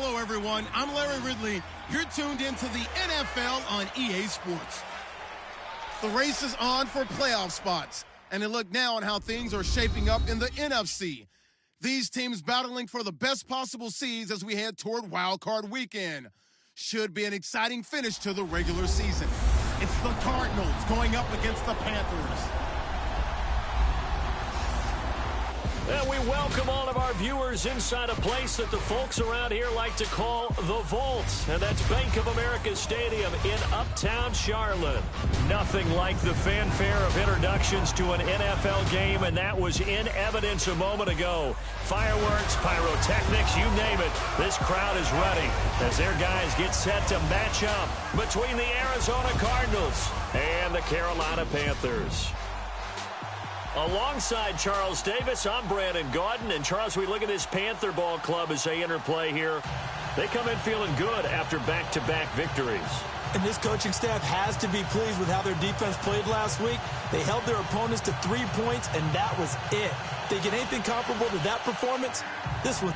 Hello, everyone. I'm Larry Ridley. You're tuned into the NFL on EA Sports. The race is on for playoff spots, and a look now on how things are shaping up in the NFC. These teams battling for the best possible seeds as we head toward Wild Card Weekend. Should be an exciting finish to the regular season. It's the Cardinals going up against the Panthers. And we welcome all of our viewers inside a place that the folks around here like to call the Vault. And that's Bank of America Stadium in Uptown Charlotte. Nothing like the fanfare of introductions to an NFL game, and that was in evidence a moment ago. Fireworks, pyrotechnics, you name it. This crowd is ready as their guys get set to match up between the Arizona Cardinals and the Carolina Panthers. Alongside Charles Davis, I'm Brandon Gaudin. And, Charles, we look at this Panther ball club as they interplay here. They come in feeling good after back-to-back victories. And this coaching staff has to be pleased with how their defense played last week. They held their opponents to 3 points, and that was it. If they get anything comparable to that performance, this was...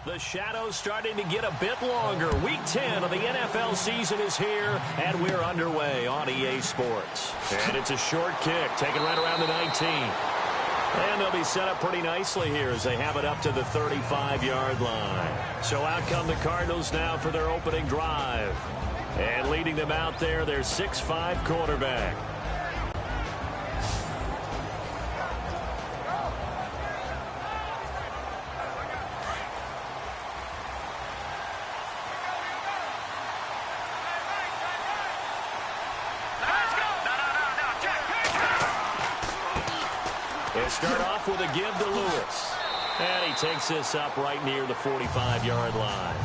The shadow's starting to get a bit longer. Week 10 of the NFL season is here, and we're underway on EA Sports. And it's a short kick, taken right around the 19. And they'll be set up pretty nicely here as they have it up to the 35-yard line. So out come the Cardinals now for their opening drive. And leading them out there, their 6'5" quarterback. Start off with a give to Lewis. And he takes this up right near the 45-yard line.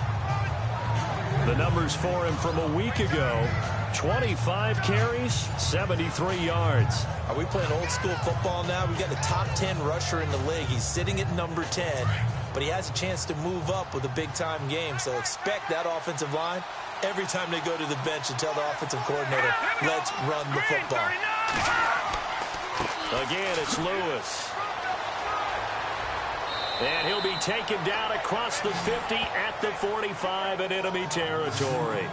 The numbers for him from a week ago: 25 carries, 73 yards. Are we playing old school football now? We've got the top 10 rusher in the league. He's sitting at number 10, but he has a chance to move up with a big-time game. So expect that offensive line every time they go to the bench and tell the offensive coordinator, let's run the football. Again, it's Lewis. And he'll be taken down across the 50 at the 45 in enemy territory.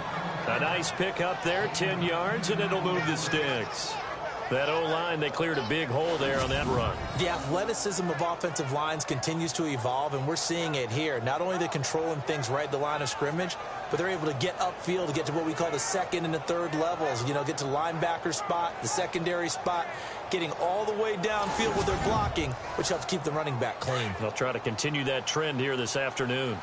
A nice pickup there, 10 yards, and it'll move the sticks. That O-line, they cleared a big hole there on that run. The athleticism of offensive lines continues to evolve, and we're seeing it here. Not only are they controlling things right at the line of scrimmage, but they're able to get upfield to get to what we call the second and the third levels. You know, get to the linebacker spot, the secondary spot, getting all the way downfield with their blocking, which helps keep the running back clean. They'll try to continue that trend here this afternoon.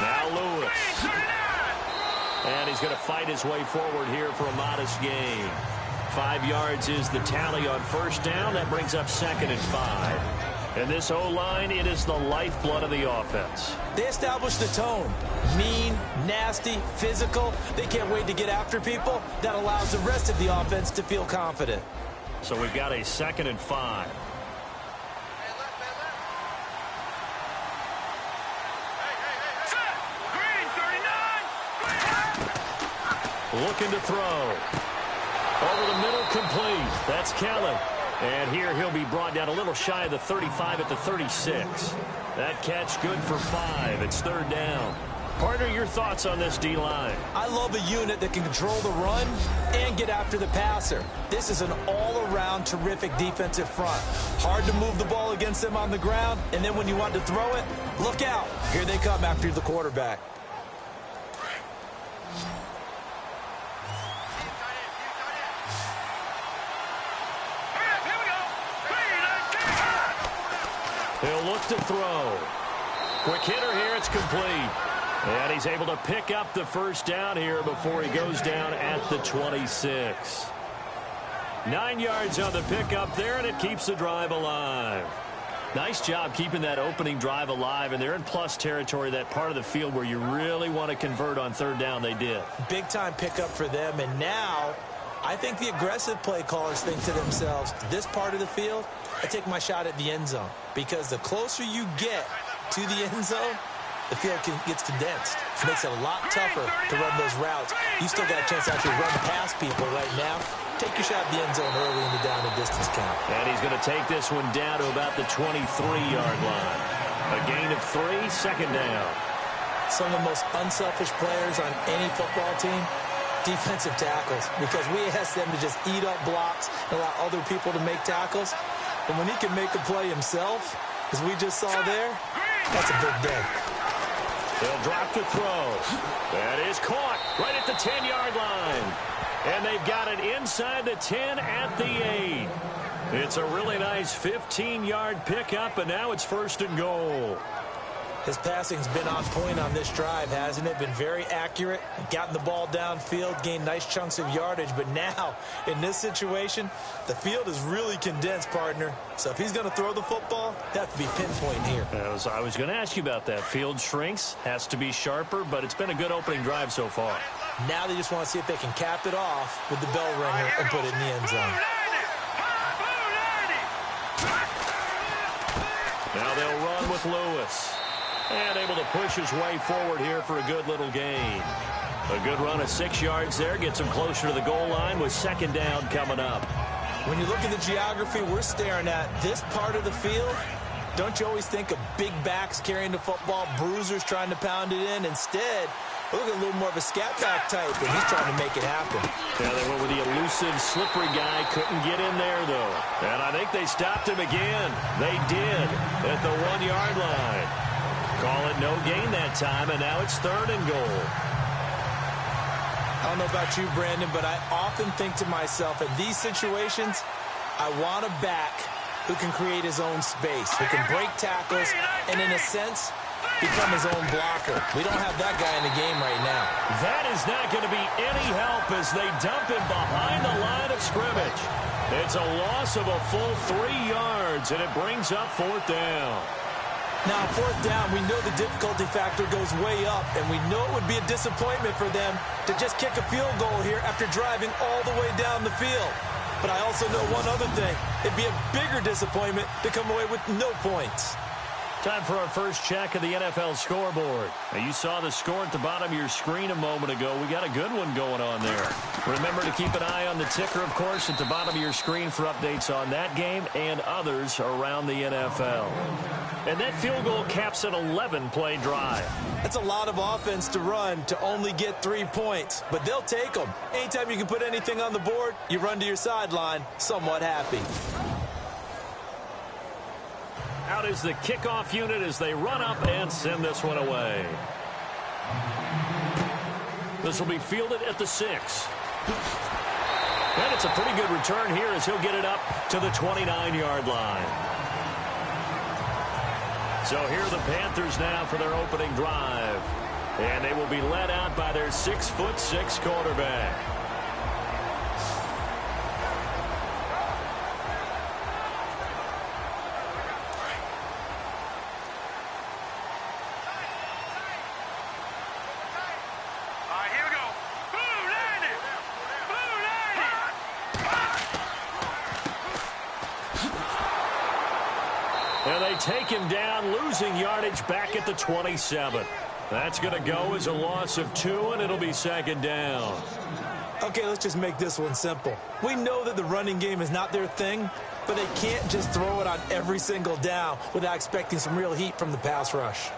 Now Lewis. And he's going to fight his way forward here for a modest gain. 5 yards is the tally on first down. That brings up 2nd and 5. And this O-line, it is the lifeblood of the offense. They established the tone. Mean, nasty, physical. They can't wait to get after people. That allows the rest of the offense to feel confident. So we've got a 2nd and 5. Looking to throw. Over the middle, complete. That's Kelly. And here he'll be brought down a little shy of the 35 at the 36. That catch good for 5. It's 3rd down. Partner, your thoughts on this D-line? I love a unit that can control the run and get after the passer. This is an all-around terrific defensive front. Hard to move the ball against them on the ground, and then when you want to throw it, look out. Here they come after the quarterback. He'll look to throw. Quick hitter here, it's complete. And he's able to pick up the first down here before he goes down at the 26. 9 yards on the pickup there, and it keeps the drive alive. Nice job keeping that opening drive alive, and they're in plus territory, that part of the field where you really want to convert on 3rd down. They did. Big-time pickup for them, and now I think the aggressive play callers think to themselves, this part of the field, I take my shot at the end zone. Because the closer you get to the end zone, the field gets condensed. It makes it a lot tougher to run those routes. You still got a chance to actually run past people right now. Take your shot at the end zone early in the down and distance count. And he's going to take this one down to about the 23-yard line. A gain of 3, second down. Some of the most unselfish players on any football team, defensive tackles, because we ask them to just eat up blocks and allow other people to make tackles. But when he can make a play himself, as we just saw there, that's a big day. They'll drop to throw. That is caught right at the 10-yard line. And they've got it inside the 10 at the 8. It's a really nice 15-yard pickup, and now it's 1st and goal. His passing's been on point on this drive, hasn't it? Been very accurate, gotten the ball downfield, gained nice chunks of yardage. But now, in this situation, the field is really condensed, partner. So if he's going to throw the football, they have to be pinpoint here. I was going to ask you about that. Field shrinks, has to be sharper, but it's been a good opening drive so far. Now they just want to see if they can cap it off with the bell ringer and put it in the end zone. Now they'll run with Lewis. And able to push his way forward here for a good little gain. A good run of 6 yards there. Gets him closer to the goal line with 2nd down coming up. When you look at the geography we're staring at, this part of the field, don't you always think of big backs carrying the football, bruisers trying to pound it in? Instead, look at a little more of a scat back type, and he's trying to make it happen. Yeah, they went with the elusive, slippery guy. Couldn't get in there, though. And I think they stopped him again. They did at the 1-yard line. Call it no gain that time, and now it's 3rd and goal. I don't know about you, Brandon, but I often think to myself, in these situations, I want a back who can create his own space, who can break tackles, and in a sense, become his own blocker. We don't have that guy in the game right now. That is not going to be any help as they dump him behind the line of scrimmage. It's a loss of a full 3 yards, and it brings up 4th down. Now, 4th down, we know the difficulty factor goes way up, and we know it would be a disappointment for them to just kick a field goal here after driving all the way down the field. But I also know one other thing. It'd be a bigger disappointment to come away with no points. Time for our first check of the NFL scoreboard. Now, you saw the score at the bottom of your screen a moment ago. We got a good one going on there. Remember to keep an eye on the ticker, of course, at the bottom of your screen for updates on that game and others around the NFL. And that field goal caps an 11-play drive. That's a lot of offense to run to only get 3 points, but they'll take them. Anytime you can put anything on the board, you run to your sideline somewhat happy. Out is the kickoff unit as they run up and send this one away. This will be fielded at the 6. And it's a pretty good return here as he'll get it up to the 29-yard line. So here are the Panthers now for their opening drive. And they will be led out by their 6'6" quarterback. And they take him down, losing yardage back at the 27. That's going to go as a loss of 2, and it'll be 2nd down. Okay, let's just make this one simple. We know that the running game is not their thing, but they can't just throw it on every single down without expecting some real heat from the pass rush.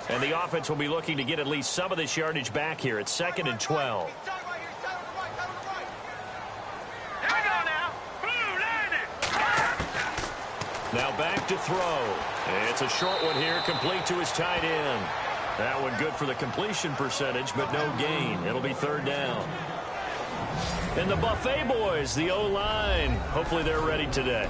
And the offense will be looking to get at least some of this yardage back here. It's 2nd and 12. Now back to throw. It's a short one here, complete to his tight end. That one good for the completion percentage, but no gain. It'll be 3rd down. And the Buffet boys, the O-line, hopefully they're ready today.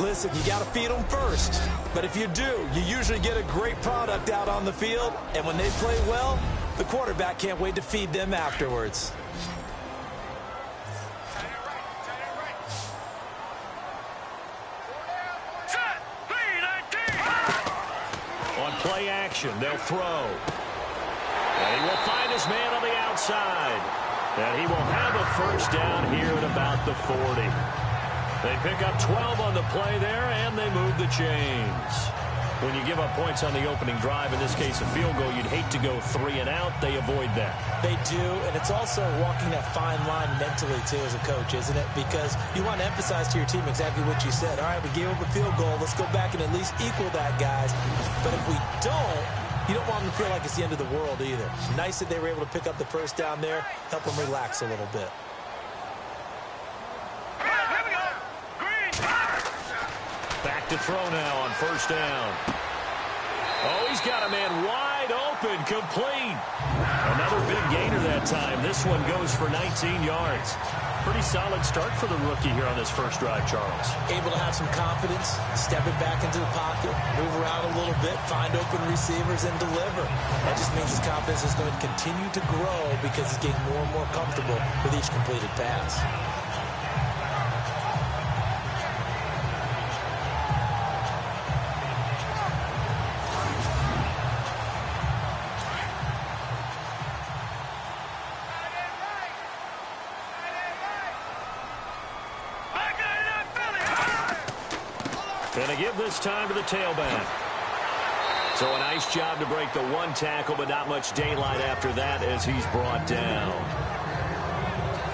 Listen, you got to feed them first. But if you do, you usually get a great product out on the field. And when they play well, the quarterback can't wait to feed them afterwards. On play action, they'll throw. And he will find his man on the outside. And he will have a first down here at about the 40. They pick up 12 on the play there, and they move the chains. When you give up points on the opening drive, in this case a field goal, you'd hate to go 3 and out. They avoid that. They do, and it's also walking that fine line mentally, too, as a coach, isn't it? Because you want to emphasize to your team exactly what you said. All right, we gave up a field goal. Let's go back and at least equal that, guys. But if we don't, you don't want them to feel like it's the end of the world either. Nice that they were able to pick up the first down there, help them relax a little bit. Back to throw now on first down. Oh, he's got a man wide open, complete. Another big gainer that time. This one goes for 19 yards. Pretty solid start for the rookie here on this first drive, Charles. Able to have some confidence, stepping back into the pocket, move around a little bit, find open receivers, and deliver. That just means his confidence is going to continue to grow because he's getting more and more comfortable with each completed pass. Going to give this time to the tailback. So a nice job to break the one tackle, but not much daylight after that as he's brought down.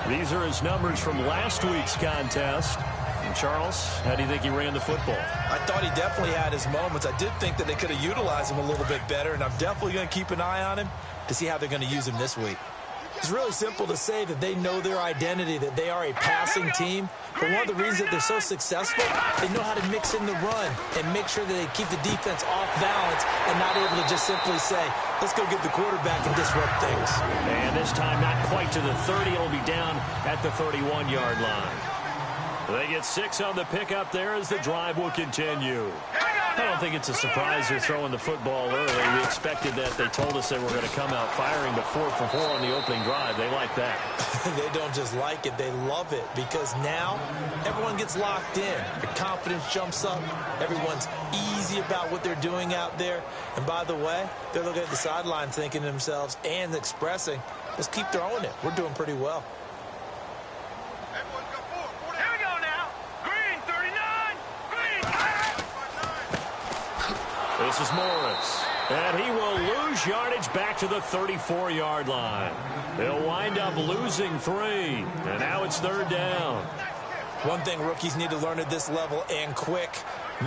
These are his numbers from last week's contest. And Charles, how do you think he ran the football? I thought he definitely had his moments. I did think that they could have utilized him a little bit better, and I'm definitely going to keep an eye on him to see how they're going to use him this week. It's really simple to say that they know their identity, that they are a passing team. But one of the reasons that they're so successful, they know how to mix in the run and make sure that they keep the defense off balance and not able to just simply say, let's go get the quarterback and disrupt things. And this time not quite to the 30. It'll be down at the 31-yard line. They get 6 on the pickup there as the drive will continue. I don't think it's a surprise they're throwing the football early. We expected that. They told us they were going to come out firing, but 4 for 4 on the opening drive. They like that. They don't just like it. They love it because now everyone gets locked in. Their confidence jumps up. Everyone's easy about what they're doing out there. And by the way, they're looking at the sideline thinking to themselves and expressing, let's keep throwing it. We're doing pretty well. This is Morris, and he will lose yardage back to the 34-yard line. They'll wind up losing 3, and now it's 3rd down. One thing rookies need to learn at this level, and quick,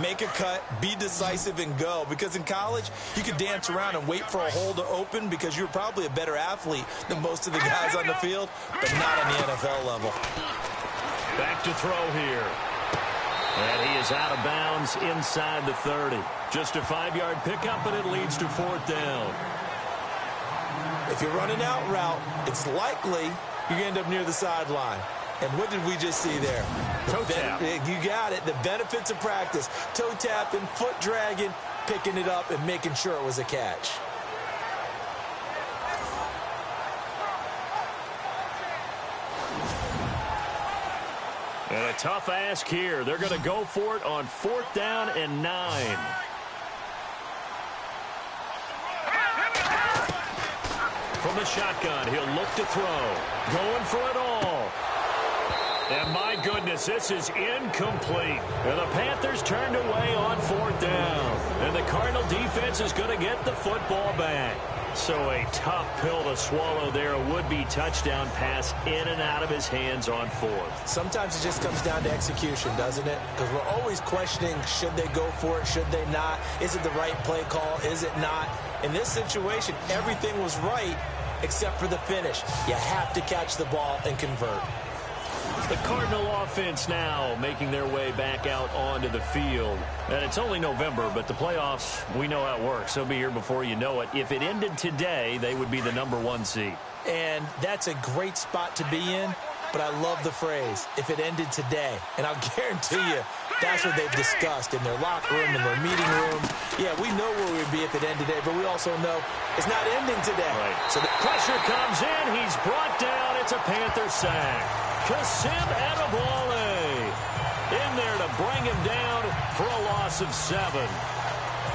make a cut, be decisive, and go. Because in college, you could dance around and wait for a hole to open because you're probably a better athlete than most of the guys on the field, but not on the NFL level. Back to throw here. And he is out of bounds inside the 30. Just a 5-yard pickup, and it leads to 4th down. If you're running out route, it's likely you're going to end up near the sideline. And what did we just see there? Toe tap. You got it. The benefits of practice. Toe tapping, foot dragging, picking it up, and making sure it was a catch. And a tough ask here. They're going to go for it on 4th down and 9. From the shotgun, he'll look to throw. Going for it all. And my goodness, this is incomplete. And the Panthers turned away on 4th down. And the Cardinal defense is going to get the football back. So a tough pill to swallow there. A would-be touchdown pass in and out of his hands on 4th. Sometimes it just comes down to execution, doesn't it? Because we're always questioning, should they go for it, should they not? Is it the right play call, is it not? In this situation, everything was right except for the finish. You have to catch the ball and convert. The Cardinal offense now making their way back out onto the field. And it's only November, but the playoffs, we know how it works. They'll be here before you know it. If it ended today, they would be the #1 seed. And that's a great spot to be in, but I love the phrase, if it ended today. And I'll guarantee you, that's what they've discussed in their locker room, in their meeting rooms. Yeah, we know where we'd be if it ended today, but we also know it's not ending today. Right. So the pressure comes in. He's brought down. It's a Panther sack. Kasim Adebawale in there to bring him down for a loss of 7.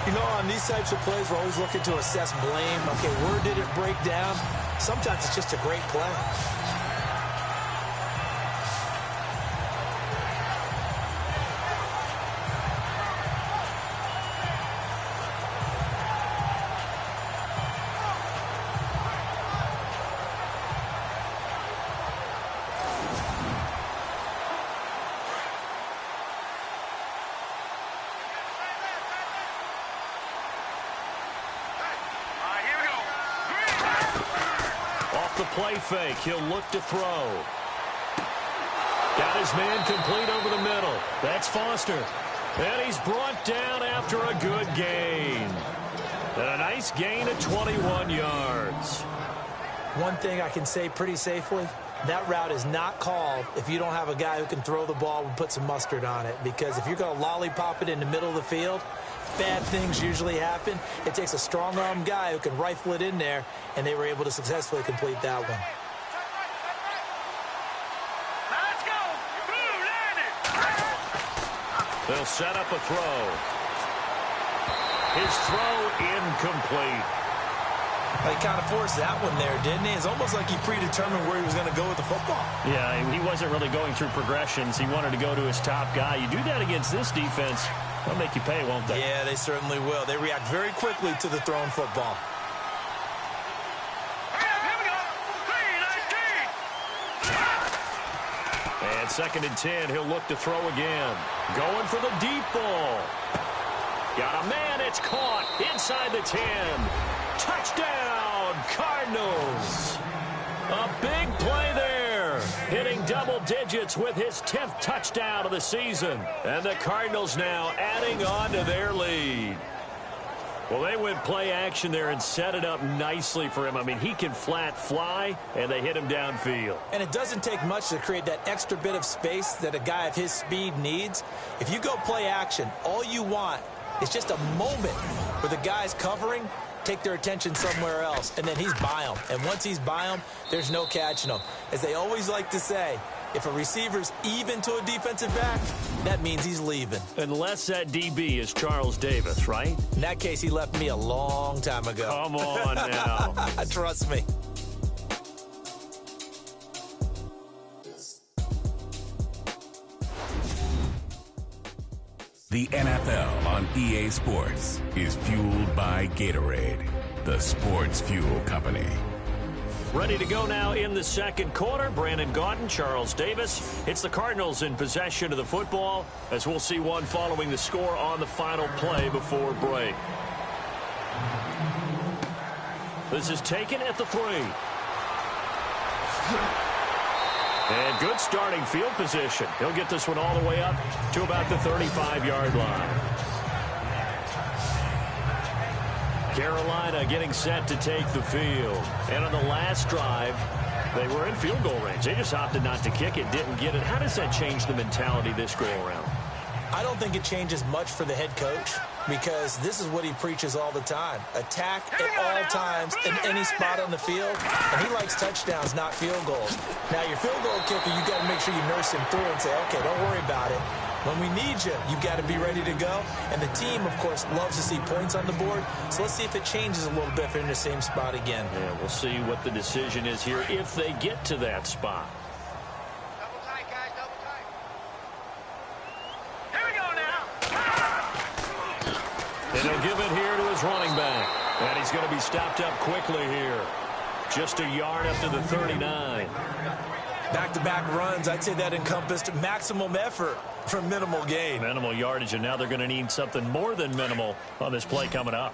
You know, on these types of plays, we're always looking to assess blame. Okay, where did it break down? Sometimes it's just a great play. The play fake. He'll look to throw. Got his man complete over the middle. That's Foster. And he's brought down after a good gain. And a nice gain of 21 yards. One thing I can say pretty safely, that route is not called if you don't have a guy who can throw the ball and put some mustard on it. Because if you're going to lollipop it in the middle of the field, bad things usually happen. It takes a strong-arm guy who can rifle it in there, and they were able to successfully complete that one. Let's go! They'll set up a throw. His throw incomplete. He kind of forced that one there, didn't he? It's almost like he predetermined where he was going to go with the football. Yeah, he wasn't really going through progressions. He wanted to go to his top guy. You do that against this defense, they'll make you pay, won't they? Yeah, they certainly will. They react very quickly to the thrown football. And 2nd and 10, he'll look to throw again. Going for the deep ball. Got a man, it's caught inside the 10. Touchdown, Cardinals. A big play there. Hitting double digits with his 10th touchdown of the season. And the Cardinals now adding on to their lead. Well, they went play action there and set it up nicely for him. I mean, he can flat fly, and they hit him downfield. And it doesn't take much to create that extra bit of space that a guy of his speed needs. If you go play action, all you want is just a moment where the guy's covering, take their attention somewhere else, and then he's by him. And once he's by him, there's no catching him. As they always like to say, if a receiver's even to a defensive back, that means he's leaving. Unless that DB is Charles Davis, right? In that case, he left me a long time ago. Come on now. Trust me. The NFL on EA Sports is fueled by Gatorade, the sports fuel company. Ready to go now in the second quarter. Brandon Gaudin, Charles Davis. It's the Cardinals in possession of the football, as we'll see one following the score on the final play before break. This is taken at the 3. And good starting field position. He'll get this one all the way up to about the 35-yard line. Carolina getting set to take the field. And on the last drive, they were in field goal range. They just opted not to kick it, didn't get it. How does that change the mentality this go-around? I don't think it changes much for the head coach, because this is what he preaches all the time. Attack at all times in any spot on the field, and he likes touchdowns, not field goals. Now, your field goal kicker, you got to make sure you nurse him through and say, okay, don't worry about it. When we need you, you've got to be ready to go. And the team, of course, loves to see points on the board. So let's see if it changes a little bit if they're in the same spot again. Yeah, we'll see what the decision is here if they get to that spot. Double tight, guys, double tight. Here we go now. And he'll give it here to his running back. And he's going to be stopped up quickly here. Just a yard up to the 39. Back-to-back runs, I'd say that encompassed maximum effort for minimal gain. Minimal yardage, and now they're going to need something more than minimal on this play coming up.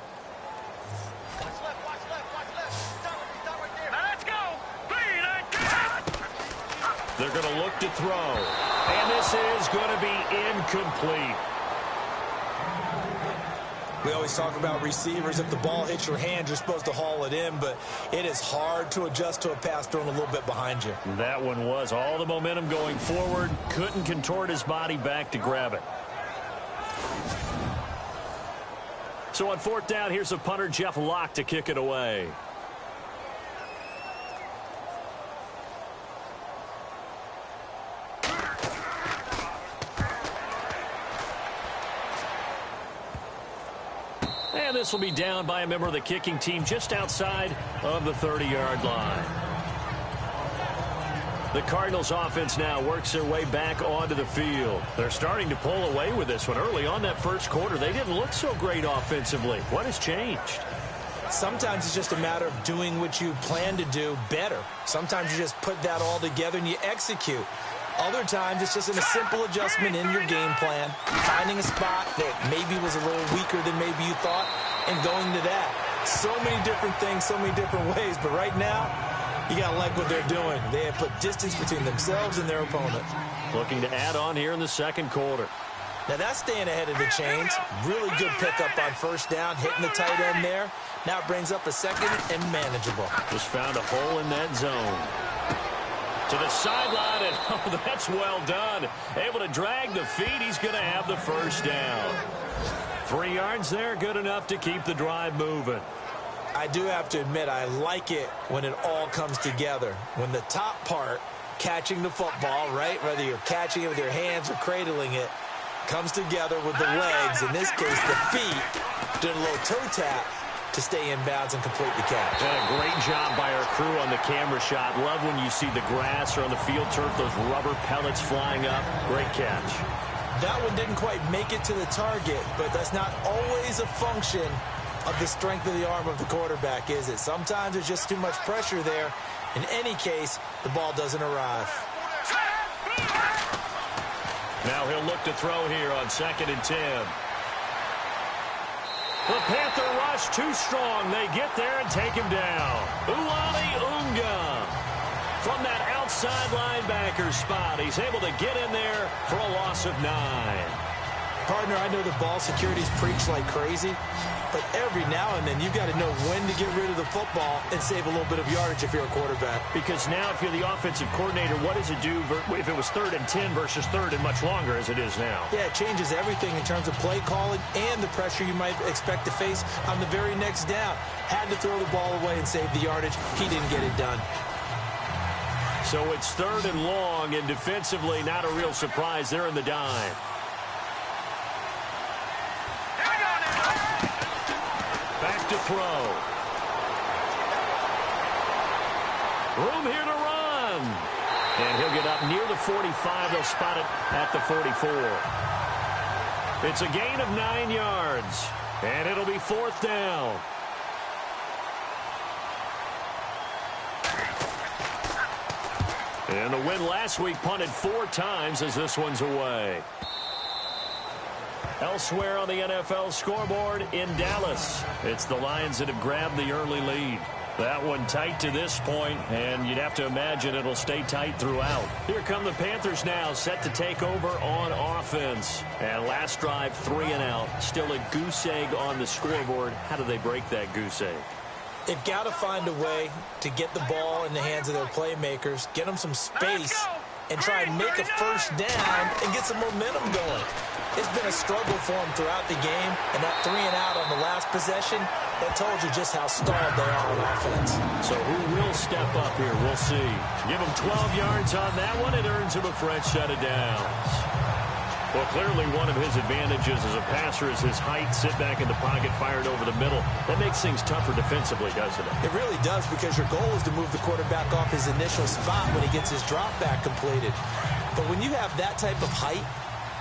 Watch left, watch left, watch left. Stop right there. Now let's go. They're going to look to throw. And this is going to be incomplete. We always talk about receivers. If the ball hits your hand, you're supposed to haul it in, but it is hard to adjust to a pass thrown a little bit behind you. That one was all the momentum going forward. Couldn't contort his body back to grab it. So on 4th down, here's a punter, Jeff Locke, to kick it away. And this will be down by a member of the kicking team just outside of the 30-yard line. The Cardinals offense now works their way back onto the field. They're starting to pull away with this one. Early on that first quarter, they didn't look so great offensively. What has changed? Sometimes it's just a matter of doing what you plan to do better. Sometimes you just put that all together and you execute. Other times it's just a simple adjustment in your game plan, finding a spot that maybe was a little weaker than maybe you thought, and going to that. So many different things, so many different ways, but right now, you got to like what they're doing. They have put distance between themselves and their opponent. Looking to add on here in the second quarter. Now that's staying ahead of the chains. Really good pickup on first down, hitting the tight end there. Now it brings up a second and manageable. Just found a hole in that zone. To the sideline, and oh, that's well done. Able to drag the feet. He's going to have the first down. 3 yards there, good enough to keep the drive moving. I do have to admit, I like it when it all comes together. When the top part, catching the football, right, whether you're catching it with your hands or cradling it, comes together with the legs, in this case the feet, doing a little toe tap to stay in bounds and complete the catch. And a great job by our crew on the camera shot. Love when you see the grass or on the field turf, those rubber pellets flying up. Great catch. That one didn't quite make it to the target, but that's not always a function of the strength of the arm of the quarterback, is it? Sometimes there's just too much pressure there. In any case, the ball doesn't arrive. Now he'll look to throw here on 2nd and 10. The Panther rush too strong. They get there and take him down. Ulali Unga from that outside linebacker spot. He's able to get in there for a loss of 9. Partner, I know the ball security's preached like crazy, but every now and then you've got to know when to get rid of the football and save a little bit of yardage if you're a quarterback. Because now if you're the offensive coordinator, what does it do if it was 3rd and 10 versus 3rd and much longer as it is now? Yeah, it changes everything in terms of play calling and the pressure you might expect to face on the very next down. Had to throw the ball away and save the yardage. He didn't get it done. So it's 3rd and long, and defensively not a real surprise. They're in the dime. Back to throw. Room here to run. And he'll get up near the 45. They'll spot it at the 44. It's a gain of 9 yards. And it'll be 4th down. And the win last week punted 4 times as this one's away. Elsewhere on the NFL scoreboard in Dallas, it's the Lions that have grabbed the early lead. That one tight to this point, and you'd have to imagine it'll stay tight throughout. Here come the Panthers now, set to take over on offense. And last drive, 3 and out. Still a goose egg on the scoreboard. How do they break that goose egg? They've got to find a way to get the ball in the hands of their playmakers, get them some space, and try and make a first down and get some momentum going. It's been a struggle for them throughout the game, and that 3 and out on the last possession, that told you just how stalled they are on offense. So who will step up here? We'll see. Give him 12 yards on that one. It earns him a fresh set of downs. Well, clearly one of his advantages as a passer is his height, sit back in the pocket, fired over the middle. That makes things tougher defensively, doesn't it? It really does, because your goal is to move the quarterback off his initial spot when he gets his drop back completed. But when you have that type of height,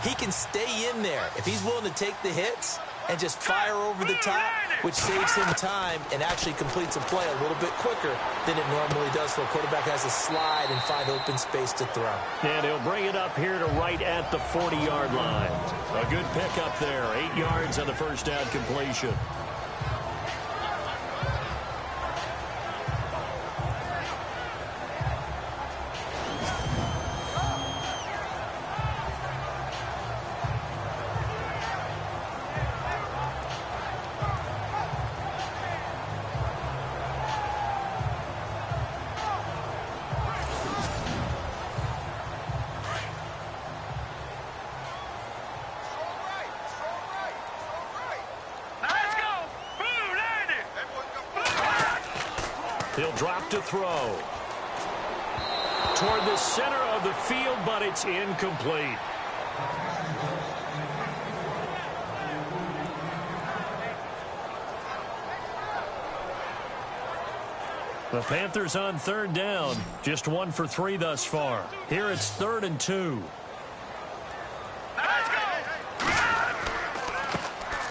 he can stay in there if he's willing to take the hits and just fire over the top, which saves him time and actually completes a play a little bit quicker than it normally does for a quarterback has to slide and find open space to throw. And he'll bring it up here to right at the 40-yard line. A good pickup there, 8 yards on the first down completion. He'll drop to throw. Toward the center of the field, but it's incomplete. The Panthers on third down. Just 1 for 3 thus far. Here it's 3rd and 2.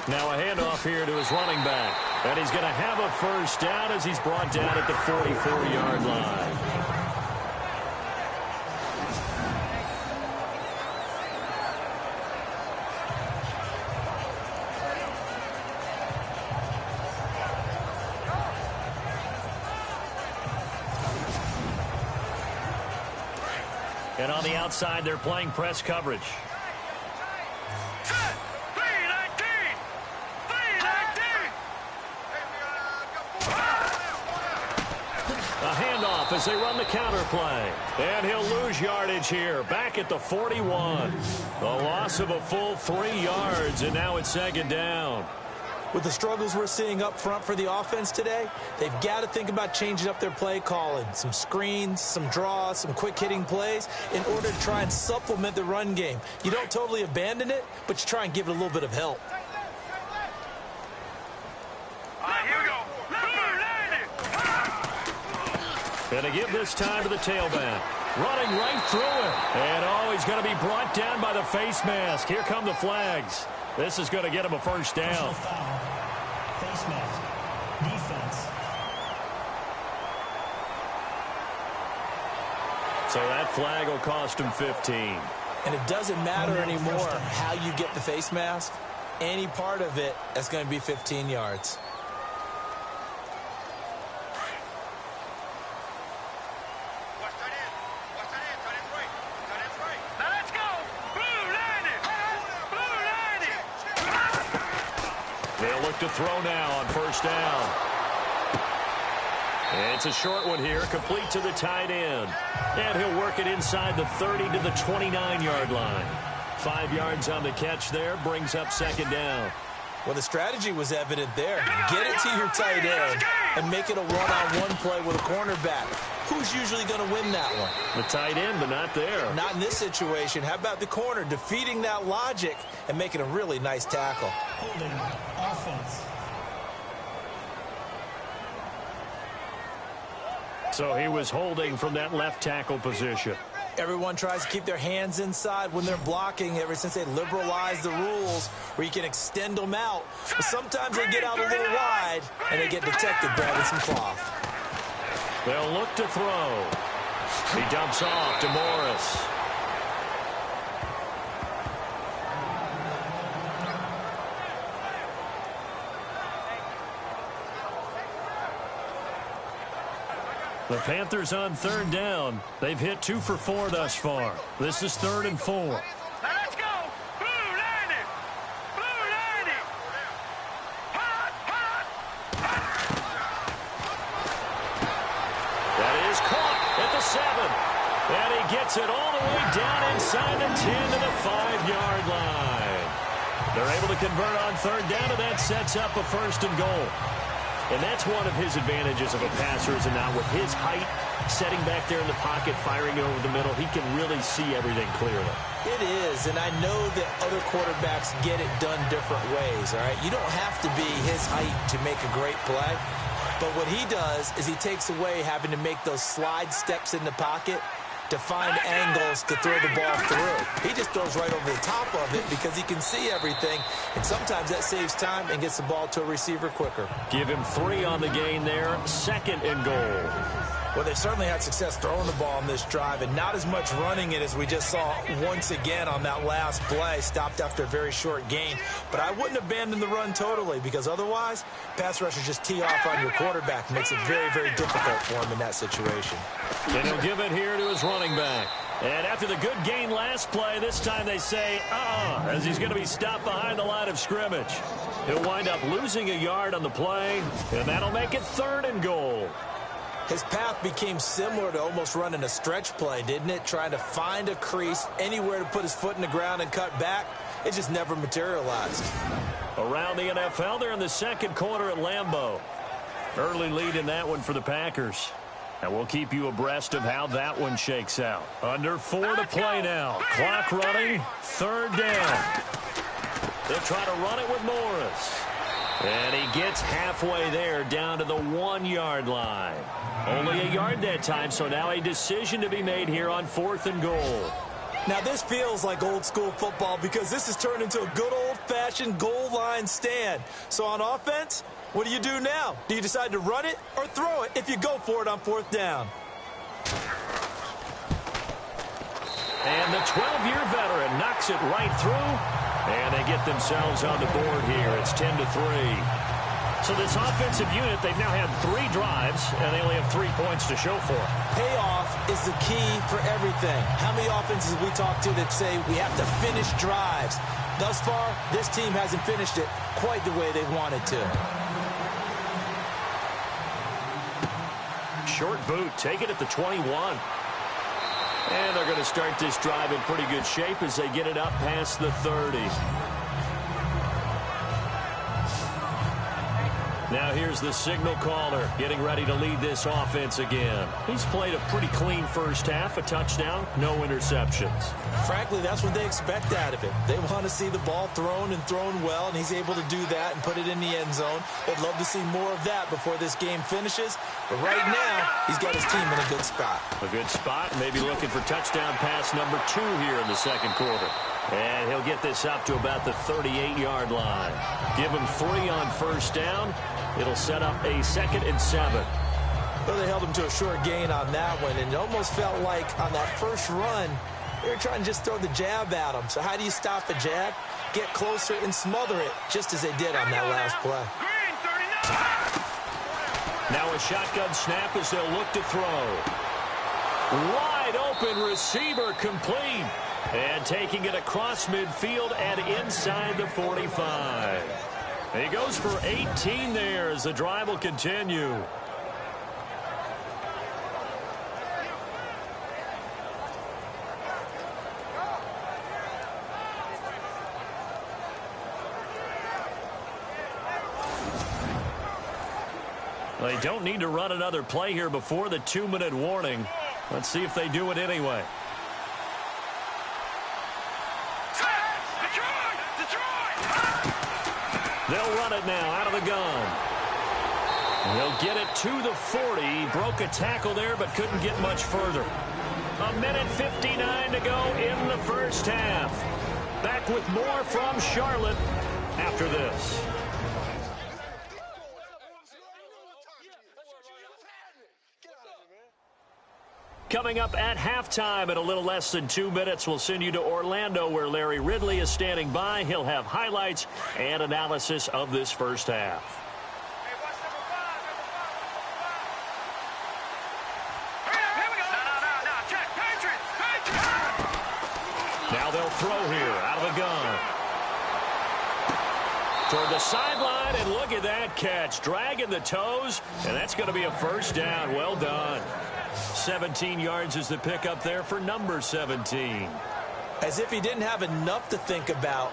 Now a handoff here to his running back. And he's going to have a first down as he's brought down at the 44-yard line. And on the outside, they're playing press coverage. A handoff as they run the counter play. And he'll lose yardage here. Back at the 41. A loss of a full 3 yards, and now it's 2nd down. With the struggles we're seeing up front for the offense today, they've got to think about changing up their play calling. Some screens, some draws, some quick-hitting plays in order to try and supplement the run game. You don't totally abandon it, but you try and give it a little bit of help. And to give this time to the tailback. Running right through it. And he's going to be brought down by the face mask. Here come the flags. This is going to get him a first down. Face mask. Defense. So that flag will cost him 15. And it doesn't matter anymore how you get the face mask. Any part of it, that's going to be 15 yards. They'll look to throw now on first down. It's a short one here, complete to the tight end. And he'll work it inside the 30 to the 29-yard line. 5 yards on the catch there, brings up 2nd down. Well, the strategy was evident there. Get it to your tight end and make it a one-on-one play with a cornerback. Who's usually going to win that one? The tight end, but not there. Not in this situation. How about the corner defeating that logic and making a really nice tackle? Holding offense. So he was holding from that left tackle position. Everyone tries to keep their hands inside when they're blocking ever since they liberalized the rules where you can extend them out. But sometimes they get out a little wide and they get detected grabbing some cloth. They'll look to throw. He dumps off to Morris. The Panthers on third down. They've hit 2 for 4 thus far. This is 3rd and 4. Let's go! Blue 90! Blue 90! Hot! Hot! That is caught at the 7. And he gets it all the way down inside the 10 to the 5-yard line. They're able to convert on third down, and that sets up a 1st and goal. And that's one of his advantages of a passer, is now with his height, setting back there in the pocket, firing it over the middle, he can really see everything clearly. It is, and I know that other quarterbacks get it done different ways, all right? You don't have to be his height to make a great play. But what he does is he takes away having to make those slide steps in the pocket to find angles to throw the ball through. He just throws right over the top of it because he can see everything, and sometimes that saves time and gets the ball to a receiver quicker. Give him 3 on the gain there, 2nd and goal. Well, they've certainly had success throwing the ball on this drive, and not as much running it as we just saw once again on that last play, stopped after a very short gain. But I wouldn't abandon the run totally, because otherwise, pass rushers just tee off on your quarterback. Makes it very, very difficult for him in that situation. And he'll give it here to his running back. And after the good gain last play, this time they say, as he's going to be stopped behind the line of scrimmage. He'll wind up losing a yard on the play, and that'll make it 3rd and goal. His path became similar to almost running a stretch play, didn't it? Trying to find a crease, anywhere to put his foot in the ground and cut back. It just never materialized. Around the NFL, they're in the 2nd quarter at Lambeau. Early lead in that one for the Packers. And we'll keep you abreast of how that one shakes out. Under 4 to play now. Clock running, 3rd down. They'll try to run it with Morris. And he gets halfway there, down to the 1-yard line. Only a yard that time, so now a decision to be made here on 4th and goal. Now, this feels like old-school football because this has turned into a good old-fashioned goal line stand. So on offense, what do you do now? Do you decide to run it or throw it if you go for it on 4th down? And the 12-year veteran knocks it right through. And they get themselves on the board here. It's 10-3. So this offensive unit, they've now had 3 drives, and they only have 3 points to show for it. Payoff is the key for everything. How many offenses we talk to that say we have to finish drives? Thus far, this team hasn't finished it quite the way they wanted to. Short boot, take it at the 21. And they're going to start this drive in pretty good shape as they get it up past the 30. Now here's the signal caller getting ready to lead this offense again. He's played a pretty clean first half, a touchdown, no interceptions. Frankly, that's what they expect out of him. They want to see the ball thrown and thrown well, and he's able to do that and put it in the end zone. They'd love to see more of that before this game finishes. But right now, he's got his team in a good spot. A good spot, maybe looking for touchdown pass number 2 here in the second quarter. And he'll get this up to about the 38-yard line. Give him 3 on first down. It'll set up a 2nd and 7. Well, they held him to a short gain on that one, and it almost felt like on that first run, they were trying to just throw the jab at him. So how do you stop a jab? Get closer and smother it, just as they did on that last play. Now a shotgun snap as they'll look to throw. Wide open receiver complete. And taking it across midfield and inside the 45. He goes for 18 there as the drive will continue. They don't need to run another play here before the 2-minute warning. Let's see if they do it anyway. They'll run it now out of the gun. They'll get it to the 40. Broke a tackle there, but couldn't get much further. 1:59 to go in the first half. Back with more from Charlotte after this. Coming up at halftime in a little less than 2 minutes, we'll send you to Orlando where Larry Ridley is standing by. He'll have highlights and analysis of this first half. Now they'll throw here out of the gun. Toward the sideline, and look at that catch. Dragging the toes, and that's going to be a first down. Well done. 17 yards is the pickup there for number 17. As if he didn't have enough to think about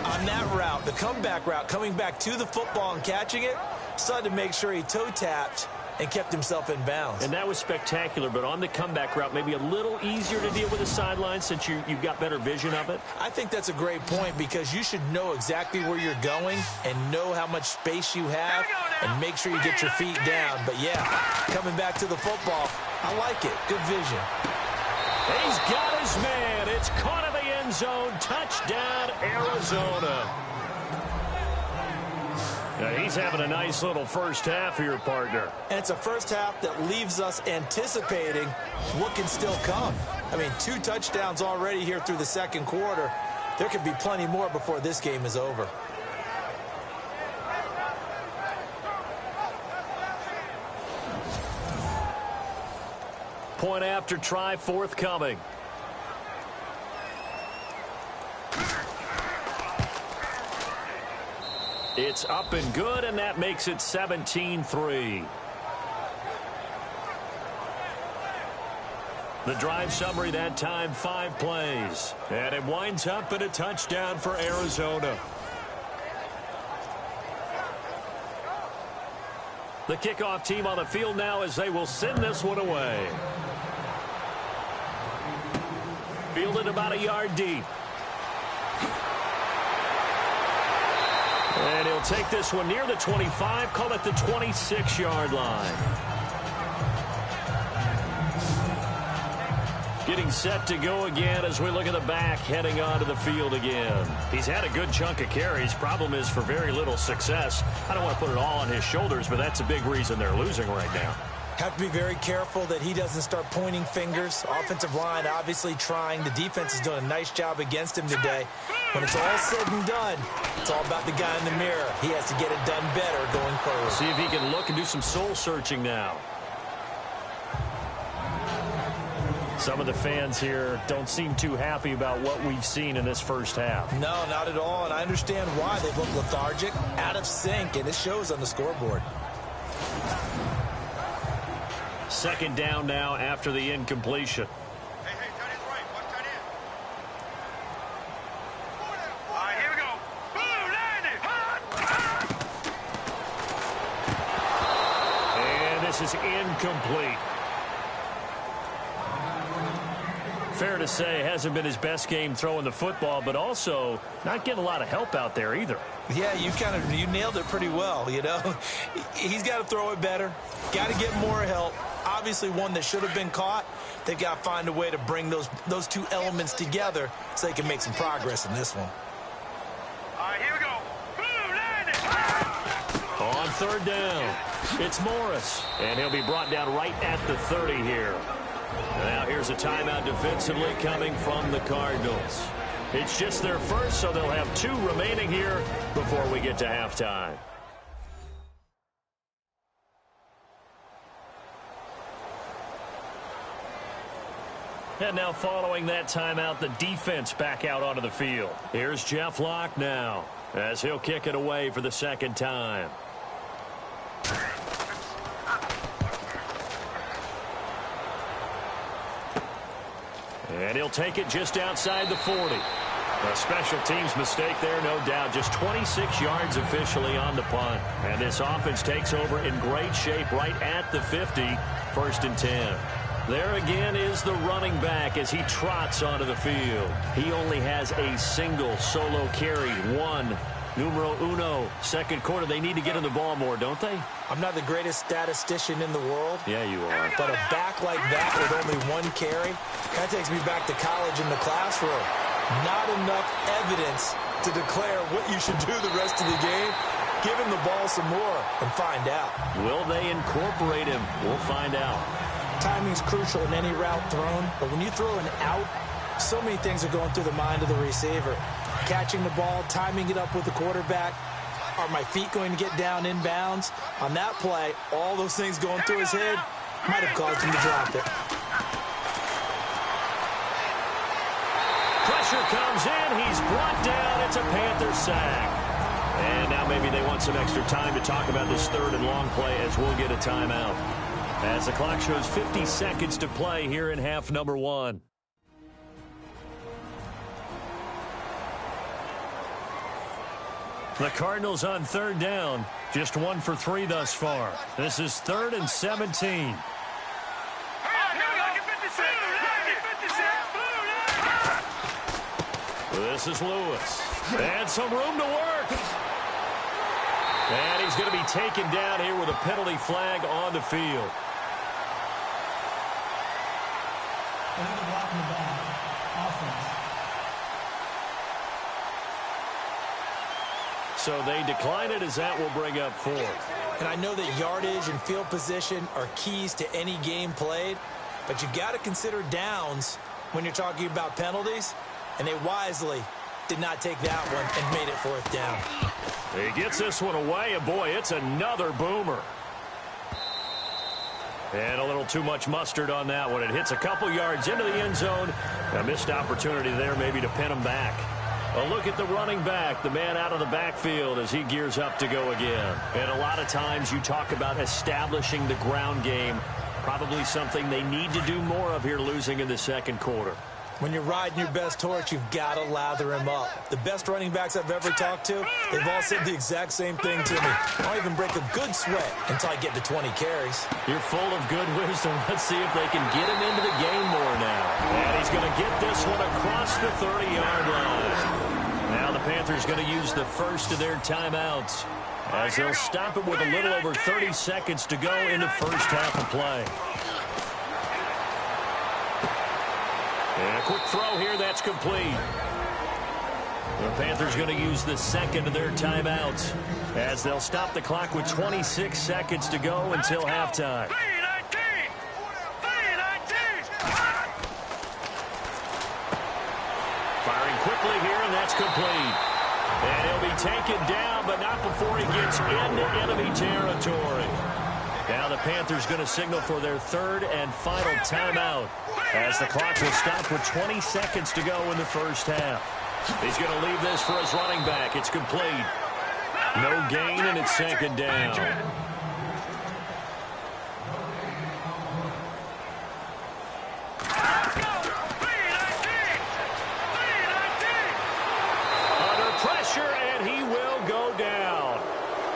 on that route, the comeback route, coming back to the football and catching it, decided to make sure he toe-tapped and kept himself in bounds. And that was spectacular, but on the comeback route, maybe a little easier to deal with the sideline since you've got better vision of it? I think that's a great point because you should know exactly where you're going and know how much space you have and make sure you get your feet down. But, yeah, coming back to the football, I like it. Good vision. He's got his man. It's caught in the end zone. Touchdown, Arizona. Now he's having a nice little first half here, partner. And it's a first half that leaves us anticipating what can still come. I mean, 2 touchdowns already here through the second quarter. There could be plenty more before this game is over. Point after try forthcoming. It's up and good, and that makes it 17-3. The drive summary that time, 5 plays. And it winds up in a touchdown for Arizona. The kickoff team on the field now as they will send this one away. Fielded about a yard deep. And he'll take this one near the 25, call it the 26-yard line. Getting set to go again as we look at the back heading onto the field again. He's had a good chunk of carries. Problem is for very little success. I don't want to put it all on his shoulders, but that's a big reason they're losing right now. Have to be very careful that he doesn't start pointing fingers. Offensive line obviously trying. The defense is doing a nice job against him today. When it's all said and done, it's all about the guy in the mirror. He has to get it done better going forward. See if he can look and do some soul searching now. Some of the fans here don't seem too happy about what we've seen in this first half. No, not at all, and I understand why. They look lethargic, out of sync, and it shows on the scoreboard. Second down now after the incompletion. Hey, tight end's right. Watch tight end. All right, here we go. And Boom, landed. this is incomplete. Fair to say, hasn't been his best game throwing the football, but also not getting a lot of help out there either. Yeah, you nailed it pretty well, you know. He's got to throw it better, got to get more help. Obviously one that should have been caught. They've got to find a way to bring those two elements together so they can make some progress in this one. All right, here we go. Boom, landed. On third down, it's Morris, and he'll be brought down right at the 30 here. Now here's a timeout defensively coming from the Cardinals. It's just their first, so they'll have 2 remaining here before we get to halftime. And now following that timeout, the defense back out onto the field. Here's Jeff Locke now as he'll kick it away for the second time. And he'll take it just outside the 40. A special teams mistake there, no doubt. Just 26 yards officially on the punt. And this offense takes over in great shape right at the 50, 1st and 10. There again is the running back as he trots onto the field. He only has a single solo carry, 1. Numero uno, second quarter. They need to get in the ball more, don't they? I'm not the greatest statistician in the world. Yeah, you are. But a back like that with only 1 carry, kind of takes me back to college in the classroom. Not enough evidence to declare what you should do the rest of the game. Give him the ball some more and find out. Will they incorporate him? We'll find out. Timing's crucial in any route thrown, but when you throw an out, so many things are going through the mind of the receiver. Catching the ball, timing it up with the quarterback. Are my feet going to get down inbounds? On that play, all those things going through his head might have caused him to drop it. Pressure comes in. He's brought down. It's a Panther sack. And now maybe they want some extra time to talk about this 3rd and long play as we'll get a timeout. As the clock shows 50 seconds to play here in half number 1. The Cardinals on 3rd down. Just 1 for 3 thus far. This is 3rd and 17. This is Lewis. And some room to work. And he's going to be taken down here with a penalty flag on the field. Another block in the back. Offense. So they decline it as that will bring up 4. And I know that yardage and field position are keys to any game played, but you've got to consider downs when you're talking about penalties, and they wisely did not take that one and made it 4th down. He gets this one away, and boy, it's another boomer. And a little too much mustard on that one. It hits a couple yards into the end zone. A missed opportunity there maybe to pin him back. A look at the running back, the man out of the backfield as he gears up to go again. And a lot of times you talk about establishing the ground game. Probably something they need to do more of here losing in the second quarter. When you're riding your best horse, you've got to lather him up. The best running backs I've ever talked to, they've all said the exact same thing to me. I'll even break a good sweat until I get to 20 carries. You're full of good wisdom. Let's see if they can get him into the game more now. And he's going to get this one across the 30-yard line. Now the Panthers going to use the first of their timeouts, as they'll stop it with a little over 30 seconds to go in the first half of play. And a quick throw here, that's complete. The Panthers going to use the second of their timeouts, as they'll stop the clock with 26 seconds to go until halftime. Firing quickly here, and that's complete. And he'll be taken down, but not before he gets into enemy territory. Now the Panthers going to signal for their third and final timeout, as the clock will stop with 20 seconds to go in the first half. He's going to leave this for his running back. It's complete. No gain, and it's second down. Under pressure, and he will go down.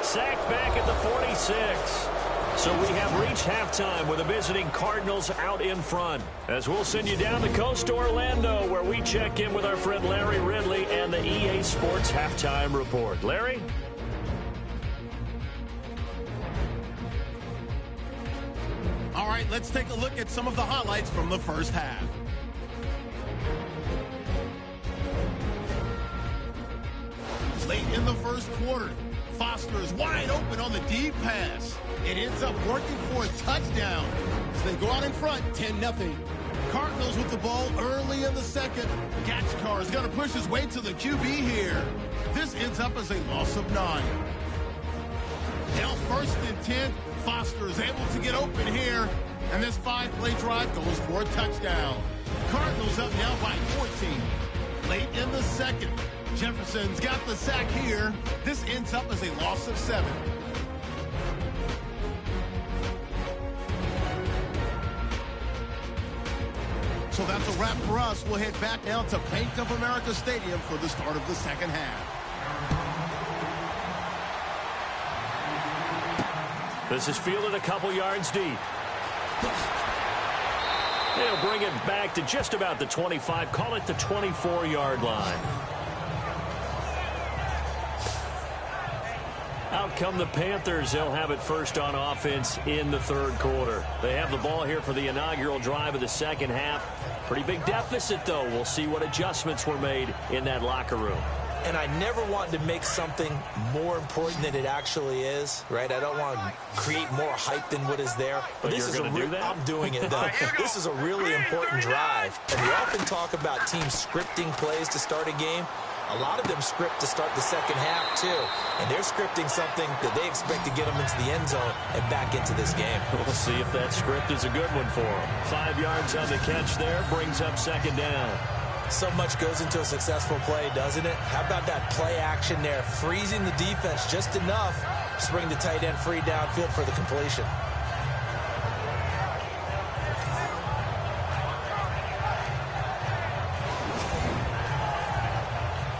Sacked back at the 46. So we have reached halftime with the visiting Cardinals out in front, as we'll send you down the coast to Orlando, where we check in with our friend Larry Ridley and the EA Sports Halftime Report. Larry? All right, let's take a look at some of the highlights from the first half. Late in the first quarter, Foster is wide open on the deep pass. It ends up working for a touchdown, as they go out in front 10-0. Cardinals with the ball early in the second. Gatchkar is going to push his way to the QB here. This ends up as a loss of 9. Now 1st and 10. Foster is able to get open here, and this 5-play drive goes for a touchdown. Cardinals up now by 14. Late in the second, Jefferson's got the sack here. This ends up as a loss of 7. So that's a wrap for us. We'll head back down to Bank of America Stadium for the start of the second half. This is fielded a couple yards deep. They'll bring it back to just about the 25, call it the 24-yard line. Out come the Panthers. They'll have it first on offense in the third quarter. They have the ball here for the inaugural drive of the second half. Pretty big deficit, though. We'll see what adjustments were made in that locker room. And I never want to make something more important than it actually is, right? I don't want to create more hype than what is there. But this is going to do that? I'm doing it, though. This is a really important drive. And we often talk about teams scripting plays to start a game. A lot of them script to start the second half, too. And they're scripting something that they expect to get them into the end zone and back into this game. We'll see if that script is a good one for them. 5 yards on the catch there, brings up second down. So much goes into a successful play, doesn't it? How about that play action there? Freezing the defense just enough to bring the tight end free downfield for the completion.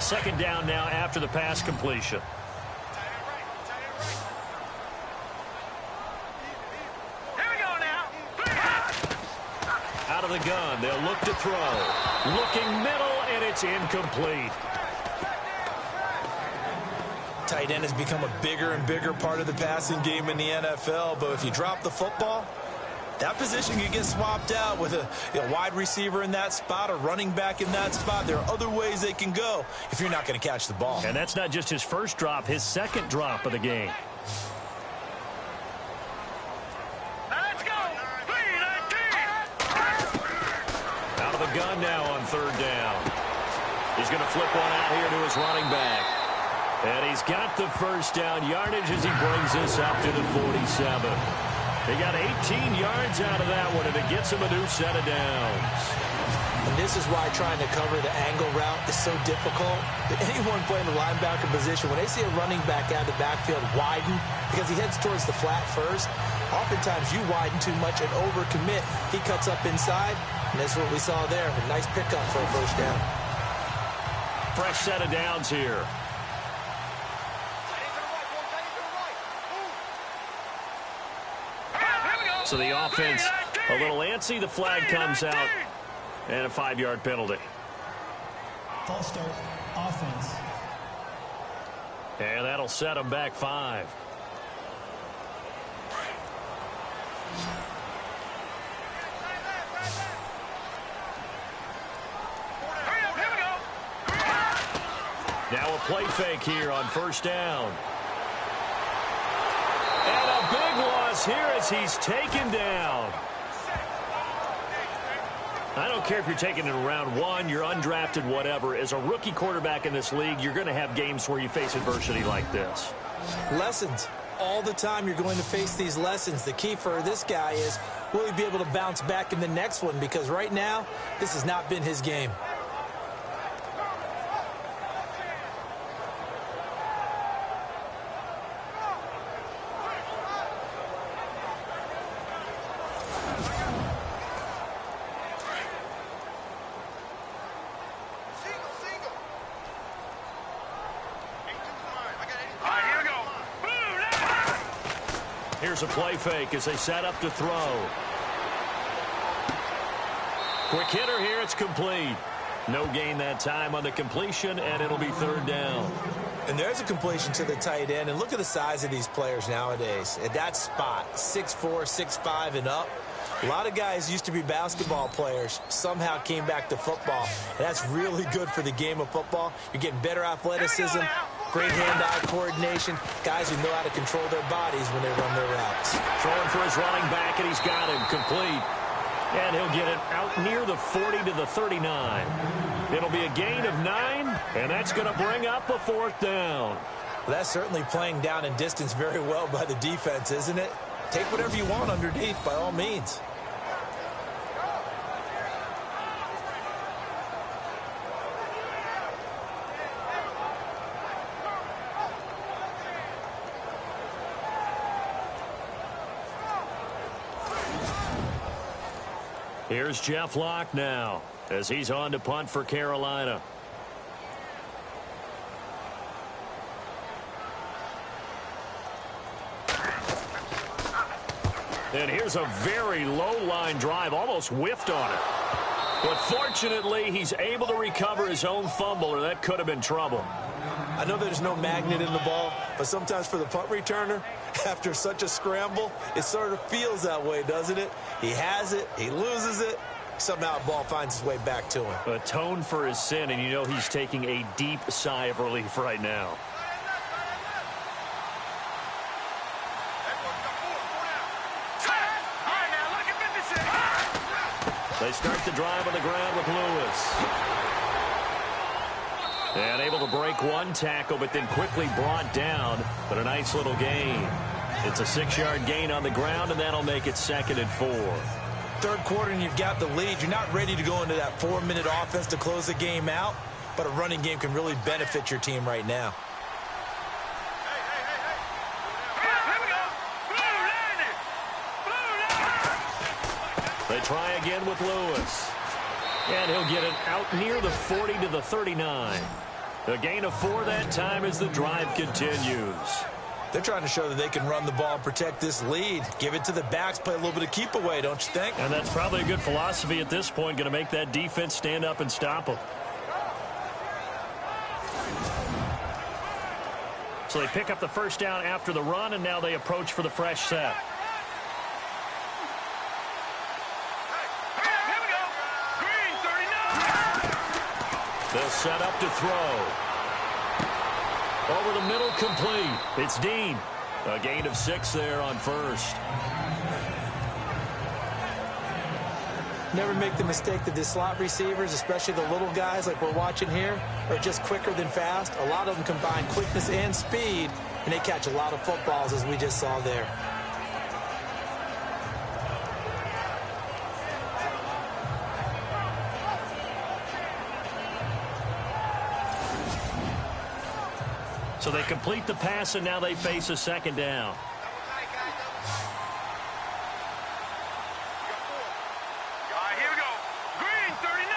Second down now after the pass completion. Here we go now. Out of the gun, they'll look to throw. Looking middle, and it's incomplete. Tight end has become a bigger and bigger part of the passing game in the NFL, but if you drop the football, that position can get swapped out with a wide receiver in that spot, a running back in that spot. There are other ways they can go if you're not going to catch the ball. And that's not just his first drop, his second drop of the game. Let's go. Out of the gun now on third down. He's going to flip one out here to his running back. And he's got the first down yardage as he brings this up to the 47. He got 18 yards out of that one, and it gets him a new set of downs. And this is why trying to cover the angle route is so difficult. Anyone playing the linebacker position, when they see a running back out of the backfield widen, because he heads towards the flat first, oftentimes you widen too much and overcommit. He cuts up inside, and that's what we saw there. A nice pickup for a first down. Fresh set of downs here. So the offense a little antsy. The flag comes out, and a 5-yard penalty. False start, offense. And that'll set him back 5. Now a play fake here on first down. And a big loss here as he's taken down. I don't care if you're taking it in round 1, you're undrafted, whatever. As a rookie quarterback in this league, you're going to have games where you face adversity like this. Lessons. All the time you're going to face these lessons. The key for this guy is, will he be able to bounce back in the next one? Because right now, this has not been his game. Here's a play fake as they set up to throw. Quick hitter here, it's complete. No gain that time on the completion, and it'll be 3rd down. And there's a completion to the tight end, and look at the size of these players nowadays. At that spot, 6'4", 6'5", and up. A lot of guys used to be basketball players, somehow came back to football. And that's really good for the game of football. You're getting better athleticism, great hand-eye coordination, guys who know how to control their bodies when they run their routes. Throwing for his running back, and he's got him complete. And he'll get it out near the 40 to the 39. It'll be a gain of 9, and that's going to bring up a 4th down. Well, that's certainly playing down in distance very well by the defense, isn't it? Take whatever you want underneath, by all means. Here's Jeff Locke now as he's on to punt for Carolina. And here's a very low line drive, almost whiffed on it. But fortunately, he's able to recover his own fumble, or that could have been trouble. I know there's no magnet in the ball, but sometimes for the punt returner, after such a scramble, it sort of feels that way, doesn't it? He has it, he loses it, somehow the ball finds its way back to him. Atone for his sin, and you know he's taking a deep sigh of relief right now. They start the drive on the ground with Lewis. And able to break one tackle, but then quickly brought down. But a nice little gain. It's a 6-yard gain on the ground, and that'll make it 2nd and 4. Third quarter, and you've got the lead. You're not ready to go into that 4-minute offense to close the game out, but a running game can really benefit your team right now. They try again with Lewis. And he'll get it out near the 40 to the 39. A gain of 4 that time as the drive continues. They're trying to show that they can run the ball and protect this lead. Give it to the backs, play a little bit of keep away, don't you think? And that's probably a good philosophy at this point, going to make that defense stand up and stop them. So they pick up the first down after the run, and now they approach for the fresh set. They'll set up to throw. Over the middle, complete. It's Dean. A gain of 6 there on first. Never make the mistake that the slot receivers, especially the little guys like we're watching here, are just quicker than fast. A lot of them combine quickness and speed, and they catch a lot of footballs, as we just saw there. So they complete the pass, and now they face a 2nd down. Here we go. Green, 39.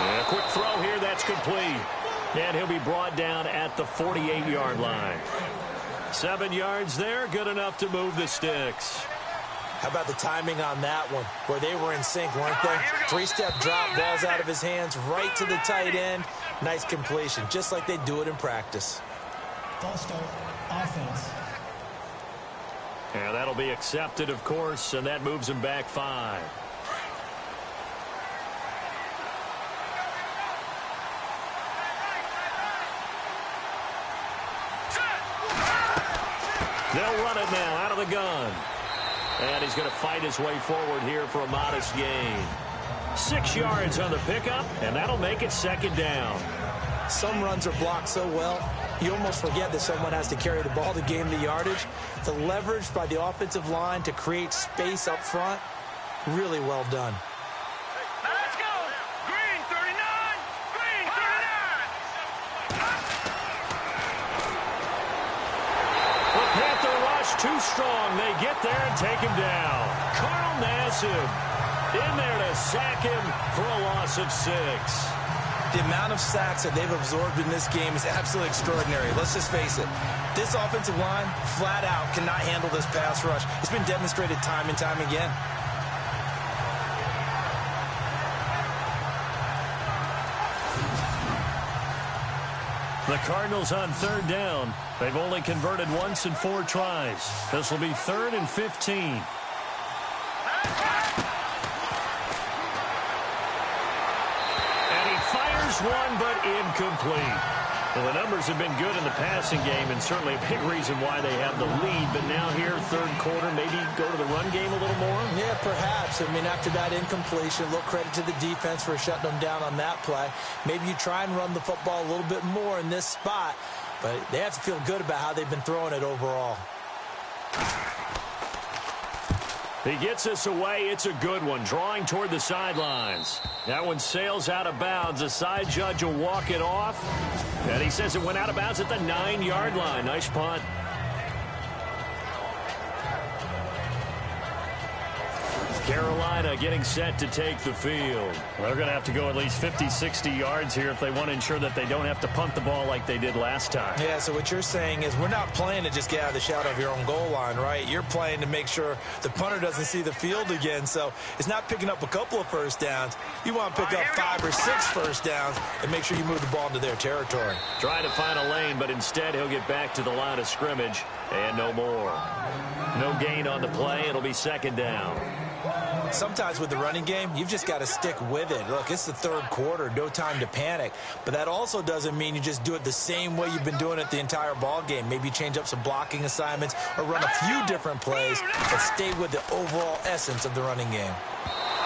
And a quick throw here, that's complete. And he'll be brought down at the 48-yard line. 7 yards there, good enough to move the sticks. How about the timing on that one, where they were in sync, weren't they? Three-step drop, balls out of his hands, right to the tight end. Nice completion, just like they do it in practice. False start, offense. Yeah, that'll be accepted, of course, and that moves him back 5. They'll run it now out of the gun. And he's going to fight his way forward here for a modest gain. 6 yards on the pickup, and that'll make it 2nd down. Some runs are blocked so well, you almost forget that someone has to carry the ball to gain the yardage. The leverage by the offensive line to create space up front, really well done. Now let's go. Green 39. Green 39. The Panther rush too strong. They get there and take him down. Carl Nassib in there to sack him for a loss of 6. The amount of sacks that they've absorbed in this game is absolutely extraordinary. Let's just face it. This offensive line, flat out, cannot handle this pass rush. It's been demonstrated time and time again. The Cardinals on 3rd down. They've only converted once in 4 tries. This will be 3rd and 15. One, but incomplete. Well, the numbers have been good in the passing game, and certainly a big reason why they have the lead. But now here, 3rd quarter, maybe go to the run game a little more? Yeah, perhaps. I mean, after that incompletion, a little credit to the defense for shutting them down on that play. Maybe you try and run the football a little bit more in this spot, but they have to feel good about how they've been throwing it overall. He gets us away. It's a good one. Drawing toward the sidelines. That one sails out of bounds. The side judge will walk it off. And he says it went out of bounds at the 9-yard line. Nice punt. Carolina getting set to take the field. They're going to have to go at least 50, 60 yards here if they want to ensure that they don't have to punt the ball like they did last time. Yeah, so what you're saying is we're not playing to just get out of the shadow of your own goal line, right? You're playing to make sure the punter doesn't see the field again. So it's not picking up a couple of first downs. You want to pick up 5 or 6 first downs and make sure you move the ball into their territory. Trying to find a lane, but instead he'll get back to the line of scrimmage and no more. No gain on the play. It'll be 2nd down. Sometimes with the running game, you've just got to stick with it. Look, it's the 3rd quarter, no time to panic. But that also doesn't mean you just do it the same way you've been doing it the entire ball game. Maybe change up some blocking assignments or run a few different plays, but stay with the overall essence of the running game.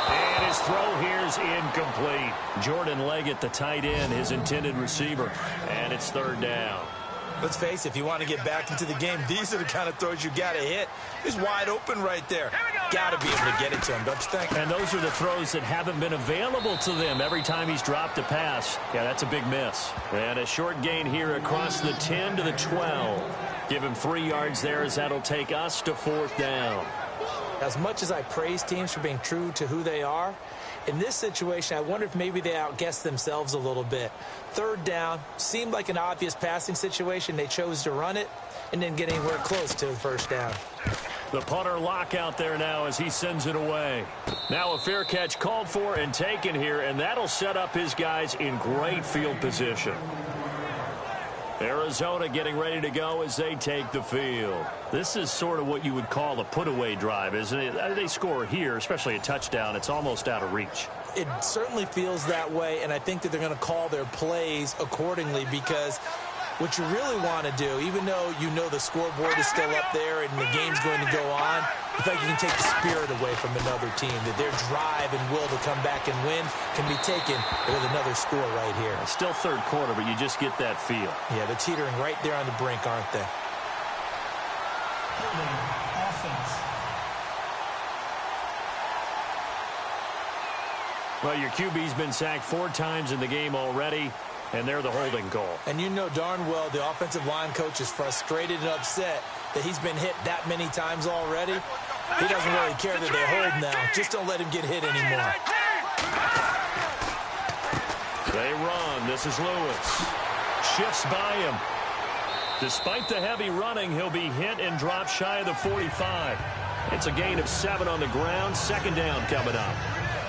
And his throw here's incomplete. Jordan Leggett, the tight end, his intended receiver. And it's 3rd down. Let's face it, if you want to get back into the game, these are the kind of throws you got to hit. He's wide open right there. Got to be able to get it to him, don't you think? And those are the throws that haven't been available to them every time he's dropped a pass. Yeah, that's a big miss. And a short gain here across the 10 to the 12. Give him 3 yards there as that'll take us to 4th down. As much as I praise teams for being true to who they are, in this situation, I wonder if maybe they outguessed themselves a little bit. 3rd down seemed like an obvious passing situation. They chose to run it and didn't get anywhere close to the 1st down. The punter lock out there now as he sends it away. Now a fair catch called for and taken here, and that'll set up his guys in great field position. Arizona getting ready to go as they take the field. This is sort of what you would call a put-away drive, isn't it? They score here, especially a touchdown. It's almost out of reach. It certainly feels that way, and I think that they're going to call their plays accordingly because what you really want to do, even though you know the scoreboard is still up there and the game's going to go on, I think you can take the spirit away from another team, that their drive and will to come back and win can be taken with another score right here. It's still 3rd quarter, but you just get that feel. Yeah, they're teetering right there on the brink, aren't they? Holding, offense. Well, your QB's been sacked 4 times in the game already, and they're the holding call. And you know darn well the offensive line coach is frustrated and upset that he's been hit that many times already. He doesn't really care that they hold now. Just don't let him get hit anymore. They run. This is Lewis. Shifts by him. Despite the heavy running, he'll be hit and dropped shy of the 45. It's a gain of 7 on the ground. Second down coming up.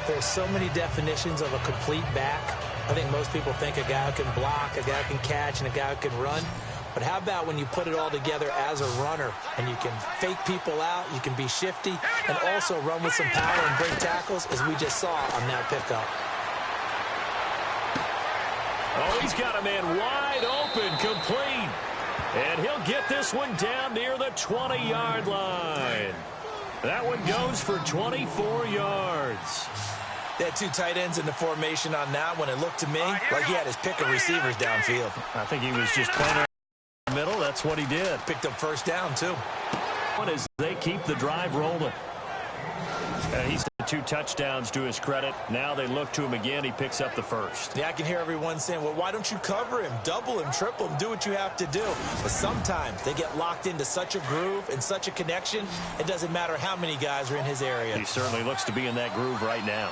There's so many definitions of a complete back. I think most people think a guy who can block, a guy who can catch, and a guy who can run. But how about when you put it all together as a runner, and you can fake people out, you can be shifty, and also run with some power and break tackles, as we just saw on that pickup. Oh, he's got a man wide open, complete. And he'll get this one down near the 20-yard line. That one goes for 24 yards. They had 2 tight ends in the formation on that one. It looked to me like he had his pick of receivers downfield. I think he was just playing in the middle. That's what he did. Picked up first down, too. As they keep the drive rolling. He's got 2 touchdowns to his credit. Now they look to him again. He picks up the first. Yeah, I can hear everyone saying, well, why don't you cover him, double him, triple him, do what you have to do. But sometimes they get locked into such a groove and such a connection, it doesn't matter how many guys are in his area. He certainly looks to be in that groove right now.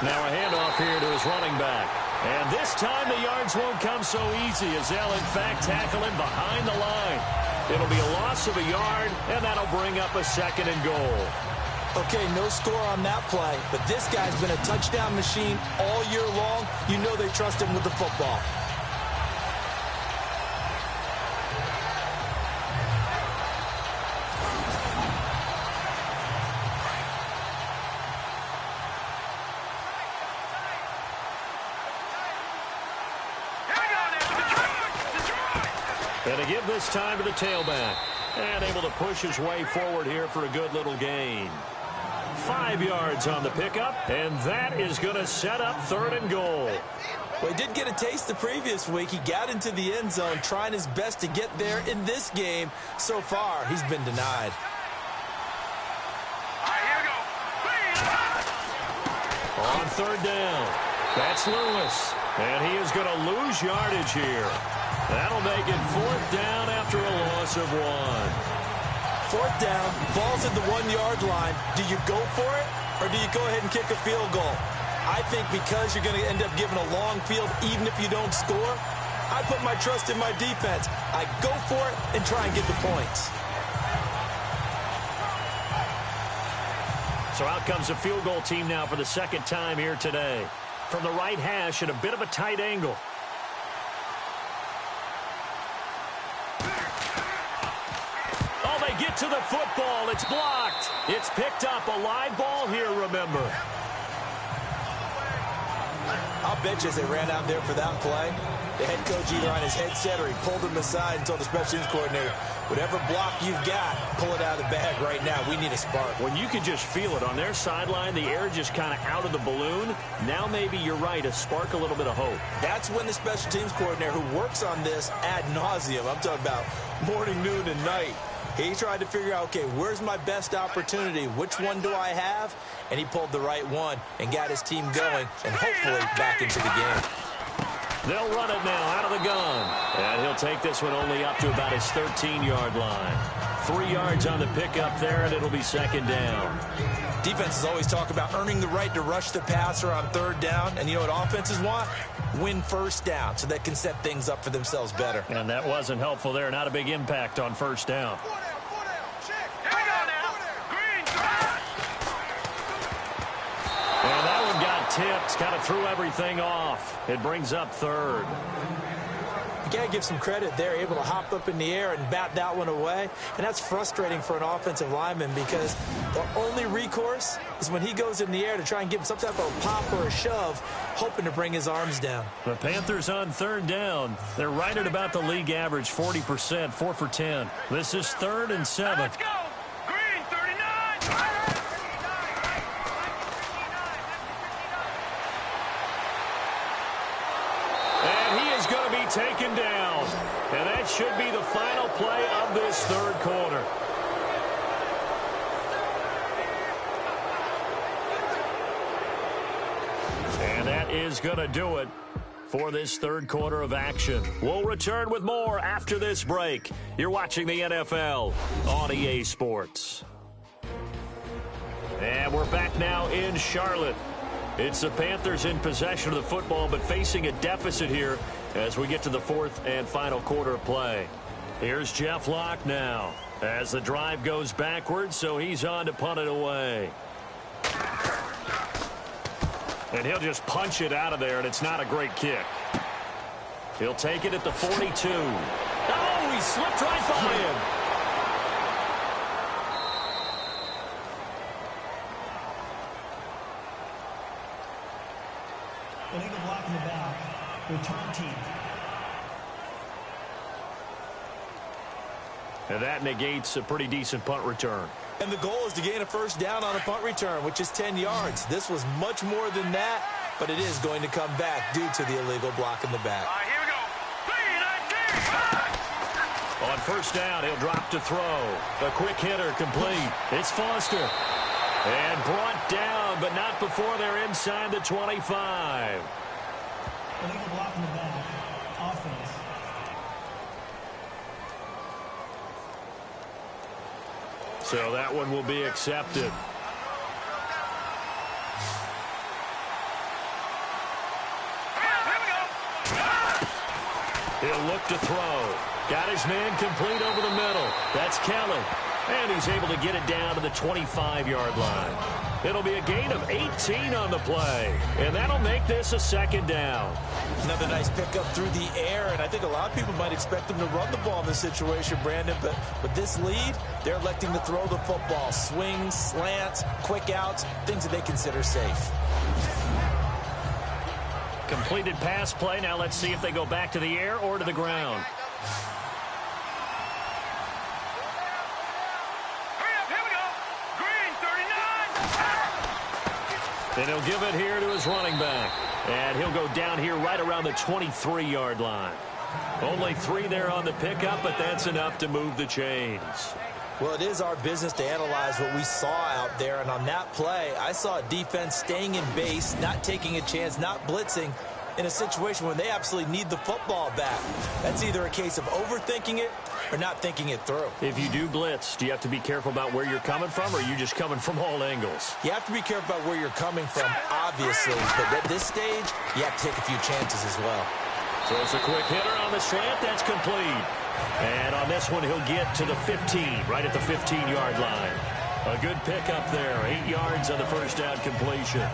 Now a handoff here to his running back. And this time the yards won't come so easy as they'll, in fact, tackle him behind the line. It'll be a loss of a yard, and that'll bring up a 2nd and goal. Okay, no score on that play, but this guy's been a touchdown machine all year long. You know they trust him with the football. And to give this time to the tailback. And able to push his way forward here for a good little gain. 5 yards on the pickup, and that is going to set up 3rd and goal. Well, he did get a taste the previous week. He got into the end zone, trying his best to get there in this game. So far, he's been denied. On 3rd down, that's Lewis. And he is going to lose yardage here. That'll make it 4th down after a loss of 1. 4th down, ball's at the 1-yard line. Do you go for it, or do you go ahead and kick a field goal? I think because you're going to end up giving a long field, even if you don't score, I put my trust in my defense. I go for it and try and get the points. So out comes the field goal team now for the 2nd time here today. From the right hash at a bit of a tight angle. Get to the football. It's blocked. It's picked up. A live ball here, remember. I'll bet you as they ran out there for that play, the head coach either on his headset or he pulled him aside and told the special teams coordinator, whatever block you've got, pull it out of the bag right now. We need a spark. When you can just feel it on their sideline, the air just kind of out of the balloon. Now maybe you're right, a spark, a little bit of hope. That's when the special teams coordinator who works on this ad nauseum, I'm talking about morning, noon, and night, he tried to figure out, okay, where's my best opportunity? Which one do I have? And he pulled the right one and got his team going and hopefully back into the game. They'll run it now out of the gun. And he'll take this one only up to about his 13-yard line. 3 yards on the pickup there, and it'll be 2nd down. Defenses always talk about earning the right to rush the passer on 3rd down. And you know what offenses want? Win 1st down so they can set things up for themselves better. And that wasn't helpful there. Not a big impact on 1st down. And that one got tipped. Kind of threw everything off. It brings up 3rd. You got to give some credit there, able to hop up in the air and bat that one away. And that's frustrating for an offensive lineman because the only recourse is when he goes in the air to try and give him some type of a pop or a shove, hoping to bring his arms down. The Panthers on 3rd down. They're right at about the league average, 40%, 4 for 10. This is 3rd and 7. Let's go. Green, 39. And he is going to be taken down. And that should be the final play of this 3rd quarter. And that is going to do it for this 3rd quarter of action. We'll return with more after this break. You're watching the NFL on EA Sports. And we're back now in Charlotte. It's the Panthers in possession of the football, but facing a deficit here as we get to the 4th and final quarter of play. Here's Jeff Locke now as the drive goes backwards, so he's on to punt it away. And he'll just punch it out of there, and it's not a great kick. He'll take it at the 42. Oh, he slipped right by him. Illegal block in the back. Return team. And that negates a pretty decent punt return. And the goal is to gain a first down on a punt return, which is 10 yards. This was much more than that, but it is going to come back due to the illegal block in the back. All right, here we go. On first down, he'll drop to throw. A quick hitter complete. It's Foster. And brought down, but not before they're inside the 25. Illegal block in the back. Offense. So that one will be accepted. He'll look to throw. Got his man complete over the middle. That's Kelly. And he's able to get it down to the 25-yard line. It'll be a gain of 18 on the play. And that'll make this a second down. Another nice pickup through the air, and I think a lot of people might expect them to run the ball in this situation, Brandon, but with this lead, they're electing to throw the football. Swings, slants, quick outs, things that they consider safe. Completed pass play. Now let's see if they go back to the air or to the ground. And he'll give it here to his running back. And he'll go down here right around the 23-yard line. Only 3 there on the pickup, but that's enough to move the chains. Well, it is our business to analyze what we saw out there. And on that play, I saw a defense staying in base, not taking a chance, not blitzing in a situation when they absolutely need the football back. That's either a case of overthinking it or not thinking it through. If you do blitz, do you have to be careful about where you're coming from, or are you just coming from all angles? You have to be careful about where you're coming from, obviously. But at this stage, you have to take a few chances as well. So it's a quick hitter on the slant. That's complete. And on this one, he'll get to the 15, right at the 15-yard line. A good pickup there. 8 yards on the first down completion.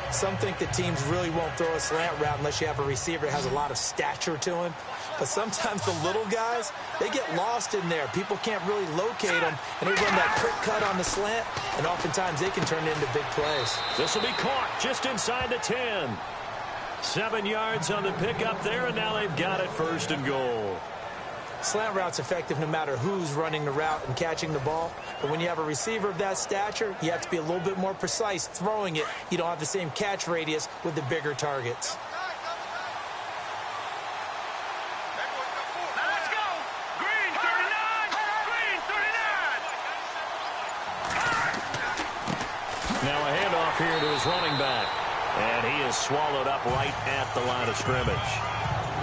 Some think that teams really won't throw a slant route unless you have a receiver that has a lot of stature to him. But sometimes the little guys, they get lost in there. People can't really locate them, and they run that quick cut on the slant, and oftentimes they can turn it into big plays. This will be caught just inside the 10. 7 yards on the pickup there, and now they've got it first and goal. Slant route's effective no matter who's running the route and catching the ball. But when you have a receiver of that stature, you have to be a little bit more precise throwing it. You don't have the same catch radius with the bigger targets. Let's go. Green 39. Green 39. Now a handoff here to his running back. And he is swallowed up right at the line of scrimmage.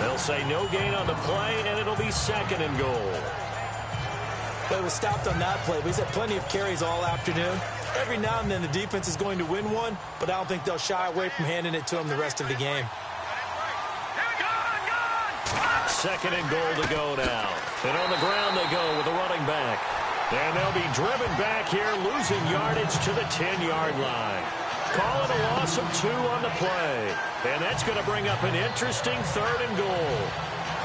They'll say no gain on the play, and it'll be second and goal. But it was stopped on that play. He's had plenty of carries all afternoon. Every now and then the defense is going to win one, but I don't think they'll shy away from handing it to him the rest of the game. Second and goal to go now. And on the ground they go with the running back. And they'll be driven back here, losing yardage to the 10-yard line. Call it a loss of 2 on the play. And that's going to bring up an interesting third and goal.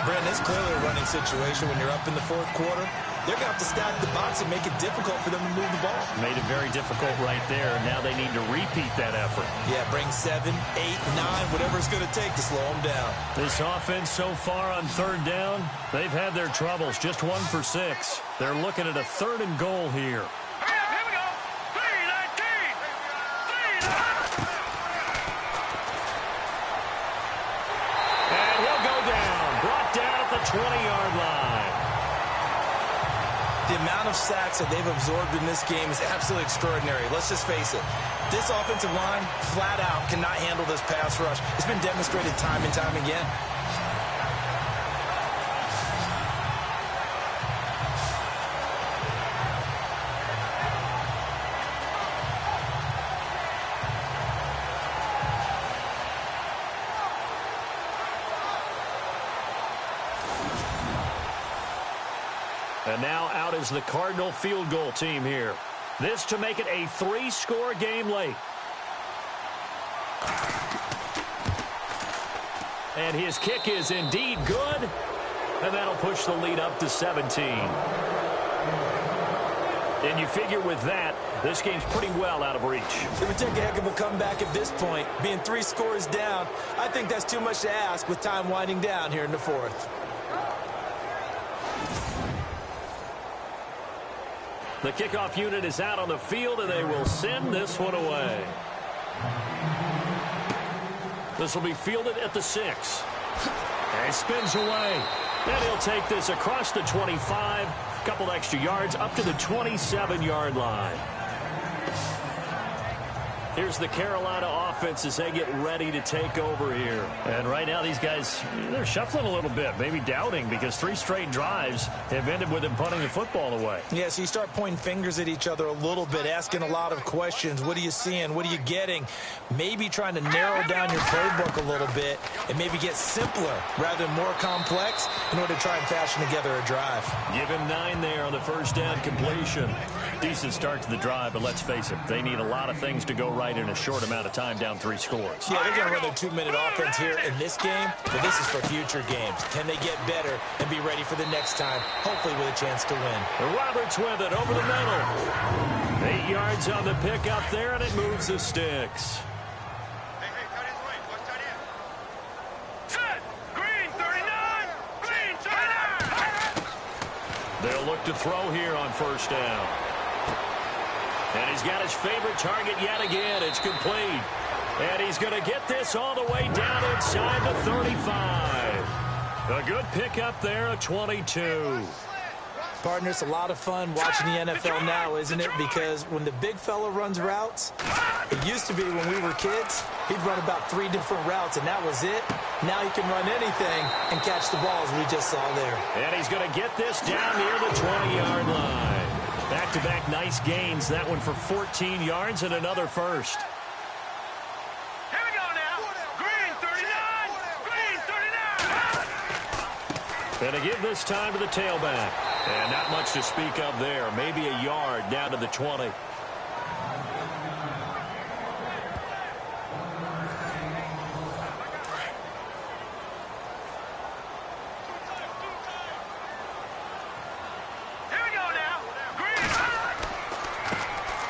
Brandon, it's clearly a running situation when you're up in the fourth quarter. They're going to have to stack the box and make it difficult for them to move the ball. Made it very difficult right there. Now they need to repeat that effort. Yeah, bring 7, 8, 9, whatever it's going to take to slow them down. This offense so far on third down, they've had their troubles. Just 1 for 6. They're looking at a third and goal here. And he'll go down. Brought down at the 20-yard line. The amount of sacks that they've absorbed in this game is absolutely extraordinary. Let's just face it. This offensive line, flat out, cannot handle this pass rush. It's been demonstrated time and time again. And now out is the Cardinal field goal team here. This to make it a 3-score game late. And his kick is indeed good. And that'll push the lead up to 17. And you figure with that, this game's pretty well out of reach. It would take a heck of a comeback at this point. Being 3 scores down, I think that's too much to ask with time winding down here in the 4th. The kickoff unit is out on the field, and they will send this one away. This will be fielded at the 6. And he spins away. Then he'll take this across the 25. A couple extra yards up to the 27-yard line. Here's the Carolina offense as they get ready to take over here. And right now these guys, they're shuffling a little bit, maybe doubting, because 3 straight drives have ended with them punting the football away. Yeah, so you start pointing fingers at each other a little bit, asking a lot of questions. What are you seeing? What are you getting? Maybe trying to narrow down your playbook a little bit and maybe get simpler rather than more complex in order to try and fashion together a drive. Give him 9 there on the first down completion. Decent start to the drive, but let's face it, they need a lot of things to go right in a short amount of time, down 3 scores. Yeah, they're going to run their 2-minute offense here in this game, but this is for future games. Can they get better and be ready for the next time, hopefully with a chance to win? Roberts with it over the middle. 8 yards on the pick up there, and it moves the sticks. They'll look to throw here on first down. And he's got his favorite target yet again. It's complete. And he's going to get this all the way down inside the 35. A good pickup there, a 22. Partner, it's a lot of fun watching the NFL now, isn't it? Because when the big fella runs routes, it used to be when we were kids, he'd run about 3 different routes, and that was it. Now he can run anything and catch the ball, as we just saw there. And he's going to get this down near the 20-yard line. Back-to-back nice gains. That one for 14 yards and another first. Here we go now. Green 39. Green 39. And to give this time to the tailback. And not much to speak of there. Maybe a yard down to the 20.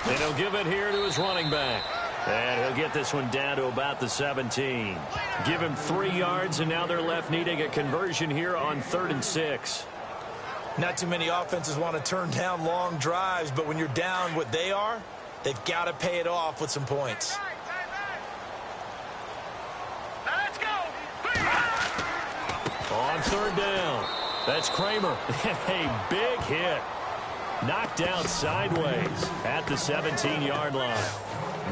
And he'll give it here to his running back. And he'll get this one down to about the 17. Give him 3 yards, and now they're left needing a conversion here on 3rd and 6. Not too many offenses want to turn down long drives, but when you're down what they are, they've got to pay it off with some points. Now let's go. On 3rd down, that's Kramer. A big hit. Knocked out sideways at the 17-yard line.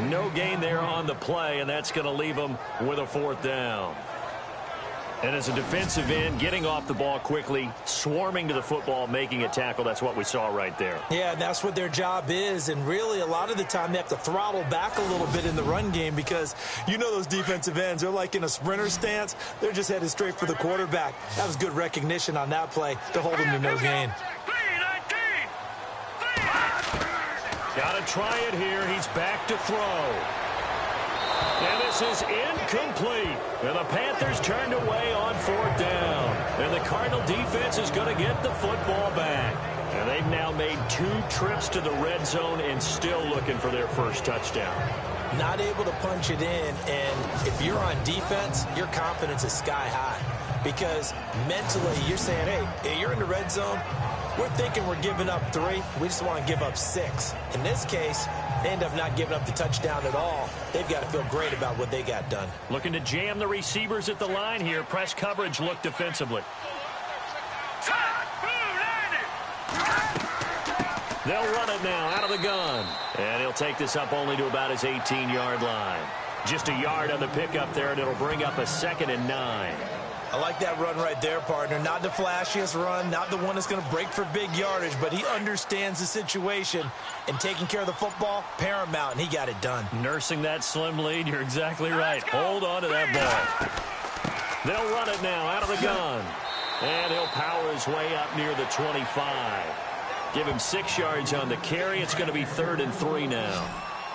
No gain there on the play, and that's going to leave them with a 4th down. And as a defensive end, getting off the ball quickly, swarming to the football, making a tackle, that's what we saw right there. Yeah, that's what their job is, and really a lot of the time they have to throttle back a little bit in the run game because you know those defensive ends, they're like in a sprinter stance. They're just headed straight for the quarterback. That was good recognition on that play to hold them to no gain. Got to try it here. He's back to throw. And this is incomplete. And the Panthers turned away on 4th down. And the Cardinal defense is going to get the football back. And they've now made 2 trips to the red zone and still looking for their first touchdown. Not able to punch it in, and if you're on defense, your confidence is sky high. Because mentally, you're saying, hey, you're in the red zone. We're thinking we're giving up 3. We just want to give up 6. In this case, they end up not giving up the touchdown at all. They've got to feel great about what they got done. Looking to jam the receivers at the line here. Press coverage look defensively. They'll run it now out of the gun. And he'll take this up only to about his 18-yard line. Just a yard on the pickup there, and it'll bring up a 2nd and 9. I like that run right there, partner. Not the flashiest run, not the one that's going to break for big yardage, but he understands the situation, and taking care of the football, paramount, and he got it done. Nursing that slim lead, you're exactly right. Hold on to that ball. They'll run it now out of the gun. And he'll power his way up near the 25. Give him 6 yards on the carry. It's going to be 3rd and 3 now.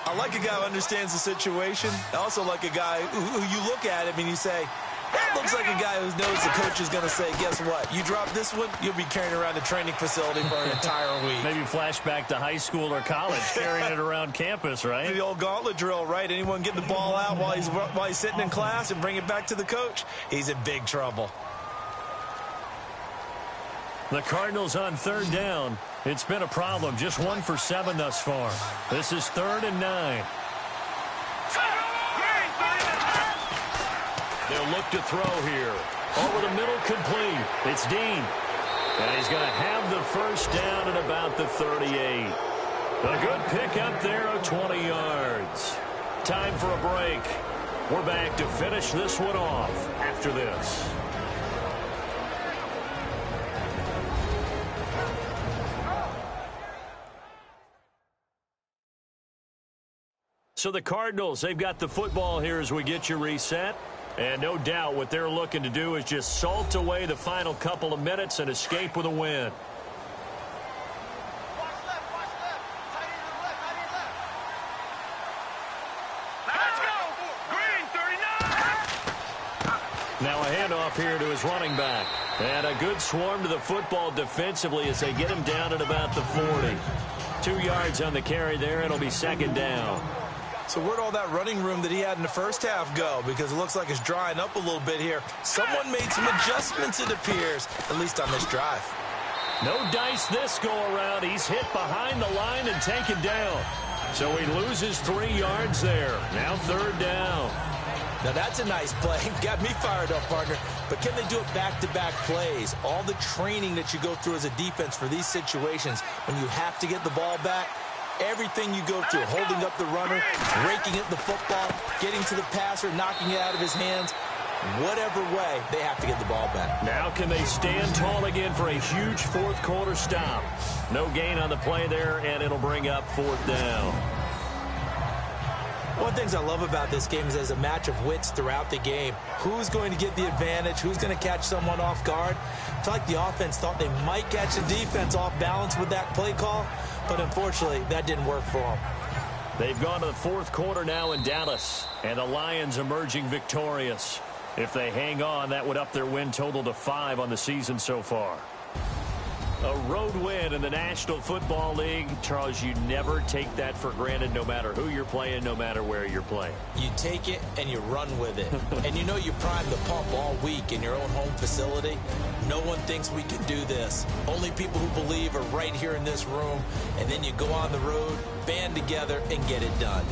I like a guy who understands the situation. I also like a guy who you look at him and you say, that looks like a guy who knows the coach is going to say, guess what? You drop this one, you'll be carrying around the training facility for an entire week. Maybe flashback to high school or college, carrying it around campus, right? The old gauntlet drill, right? Anyone get the ball out while he's sitting in class and bring it back to the coach? He's in big trouble. The Cardinals on 3rd down. It's been a problem. Just 1 for 7 thus far. This is 3rd and 9. They'll look to throw here. Over the middle, complete. It's Dean. And he's going to have the first down at about the 38. A good pickup there of 20 yards. Time for a break. We're back to finish this one off after this. So the Cardinals, they've got the football here as we get you reset. And no doubt what they're looking to do is just salt away the final couple of minutes and escape with a win. Watch left, watch left. Tight end left, tight end left. Let's go. Green, 39. Now a handoff here to his running back. And a good swarm to the football defensively as they get him down at about the 40. 2 yards on the carry there. It'll be 2nd down. So where'd all that running room that he had in the first half go? Because it looks like it's drying up a little bit here. Someone made some adjustments, it appears, at least on this drive. No dice this go-around. He's hit behind the line and taken down. So he loses 3 yards there. Now 3rd down. Now that's a nice play. Got me fired up, partner. But can they do it back-to-back plays? All the training that you go through as a defense for these situations, when you have to get the ball back, everything you go through, holding up the runner, raking at the football, getting to the passer, knocking it out of his hands, whatever way, they have to get the ball back. Now can they stand tall again for a huge 4th quarter stop? No gain on the play there, and it'll bring up 4th down. One of the things I love about this game is there's a match of wits throughout the game. Who's going to get the advantage? Who's going to catch someone off guard? I feel like the offense thought they might catch the defense off balance with that play call, but unfortunately, that didn't work for them. They've gone to the 4th quarter now in Dallas, and the Lions emerging victorious. If they hang on, that would up their win total to 5 on the season so far. A road win in the National Football League. Charles, you never take that for granted no matter who you're playing, no matter where you're playing. You take it and you run with it. And you know you prime the pump all week in your own home facility. No one thinks we can do this. Only people who believe are right here in this room. And then you go on the road, band together, and get it done.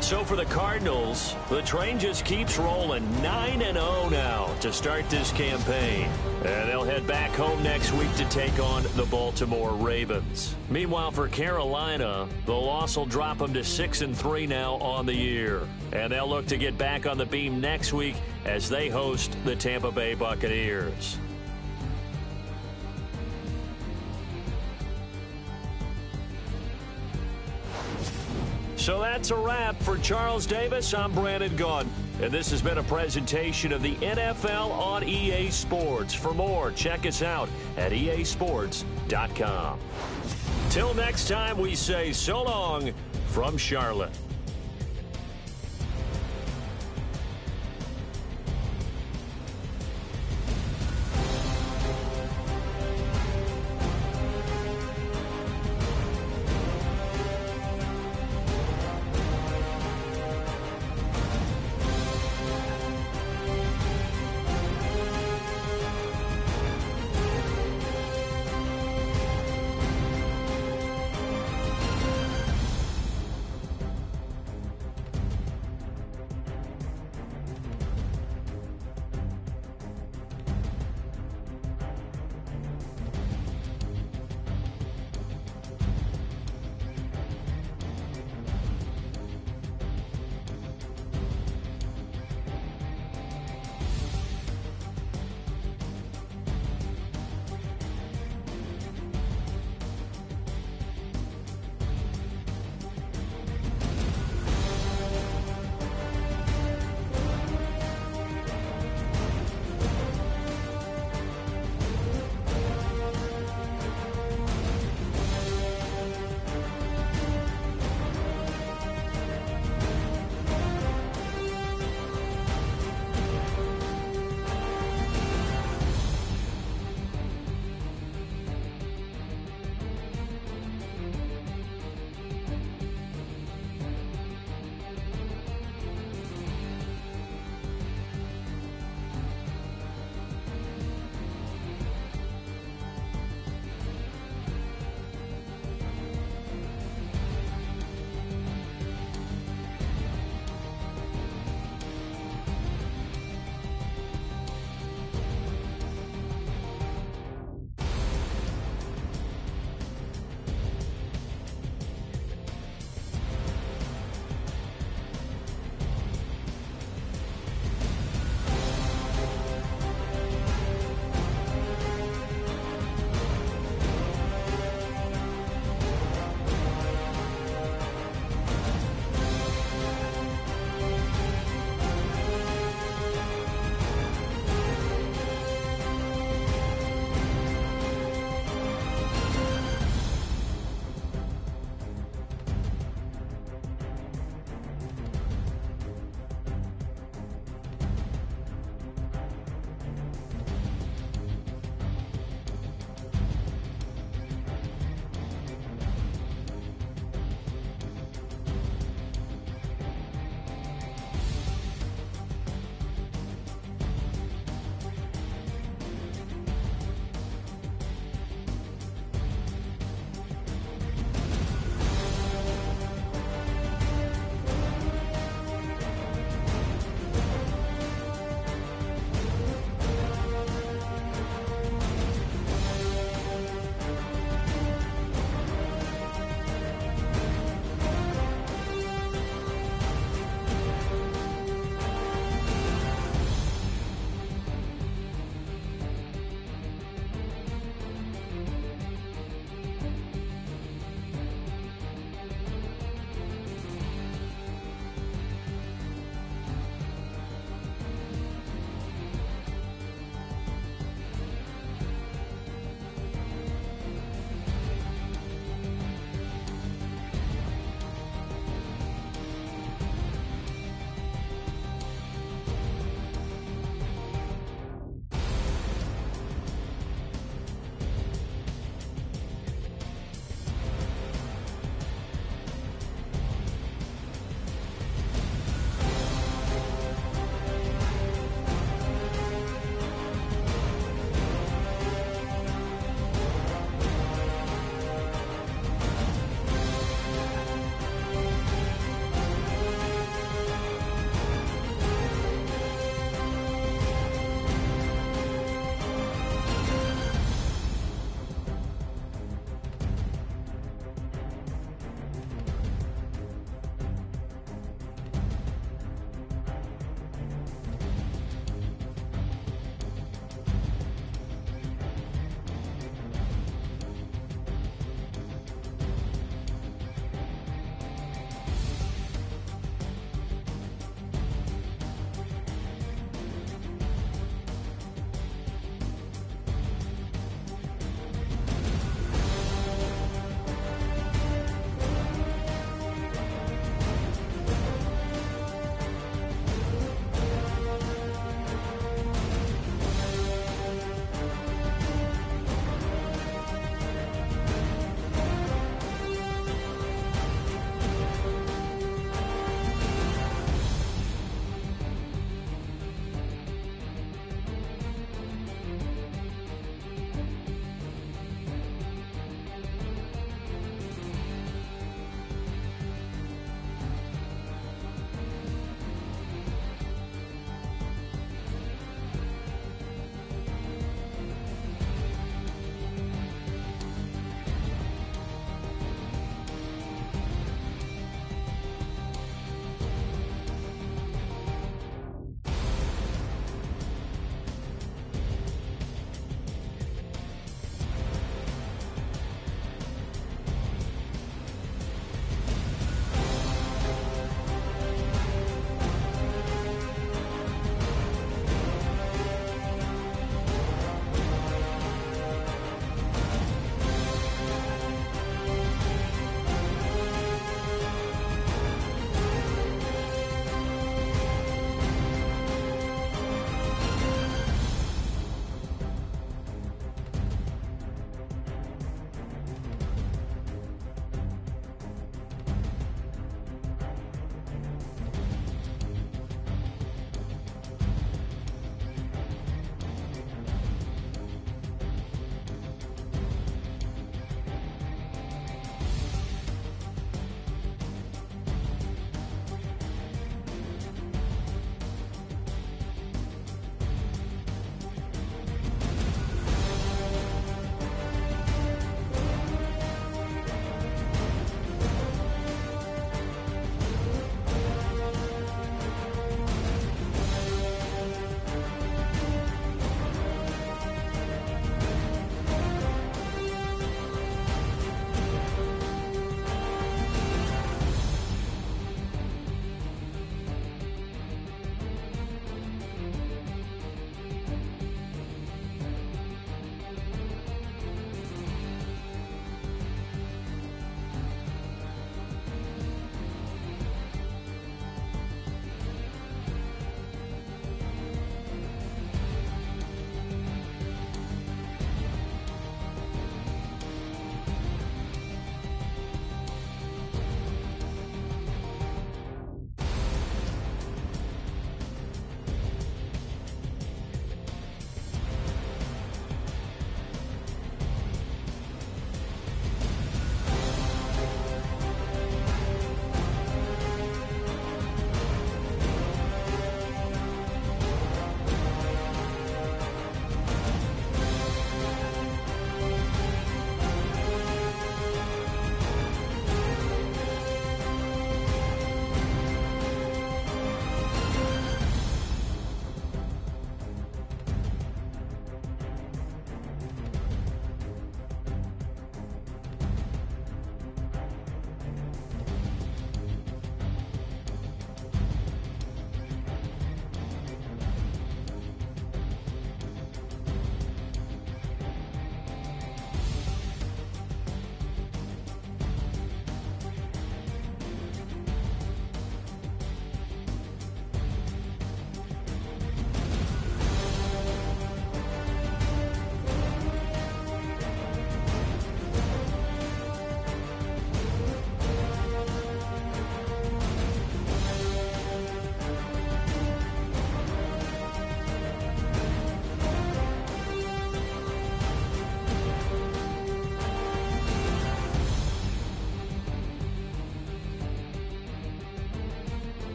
So for the Cardinals, the train just keeps rolling. 9-0 now to start this campaign. And they'll head back home next week to take on the Baltimore Ravens. Meanwhile, for Carolina, the loss will drop them to 6-3 now on the year. And they'll look to get back on the beam next week as they host the Tampa Bay Buccaneers. So that's a wrap. For Charles Davis, I'm Brandon Gaudin. And this has been a presentation of the NFL on EA Sports. For more, check us out at easports.com. Till next time, we say so long from Charlotte.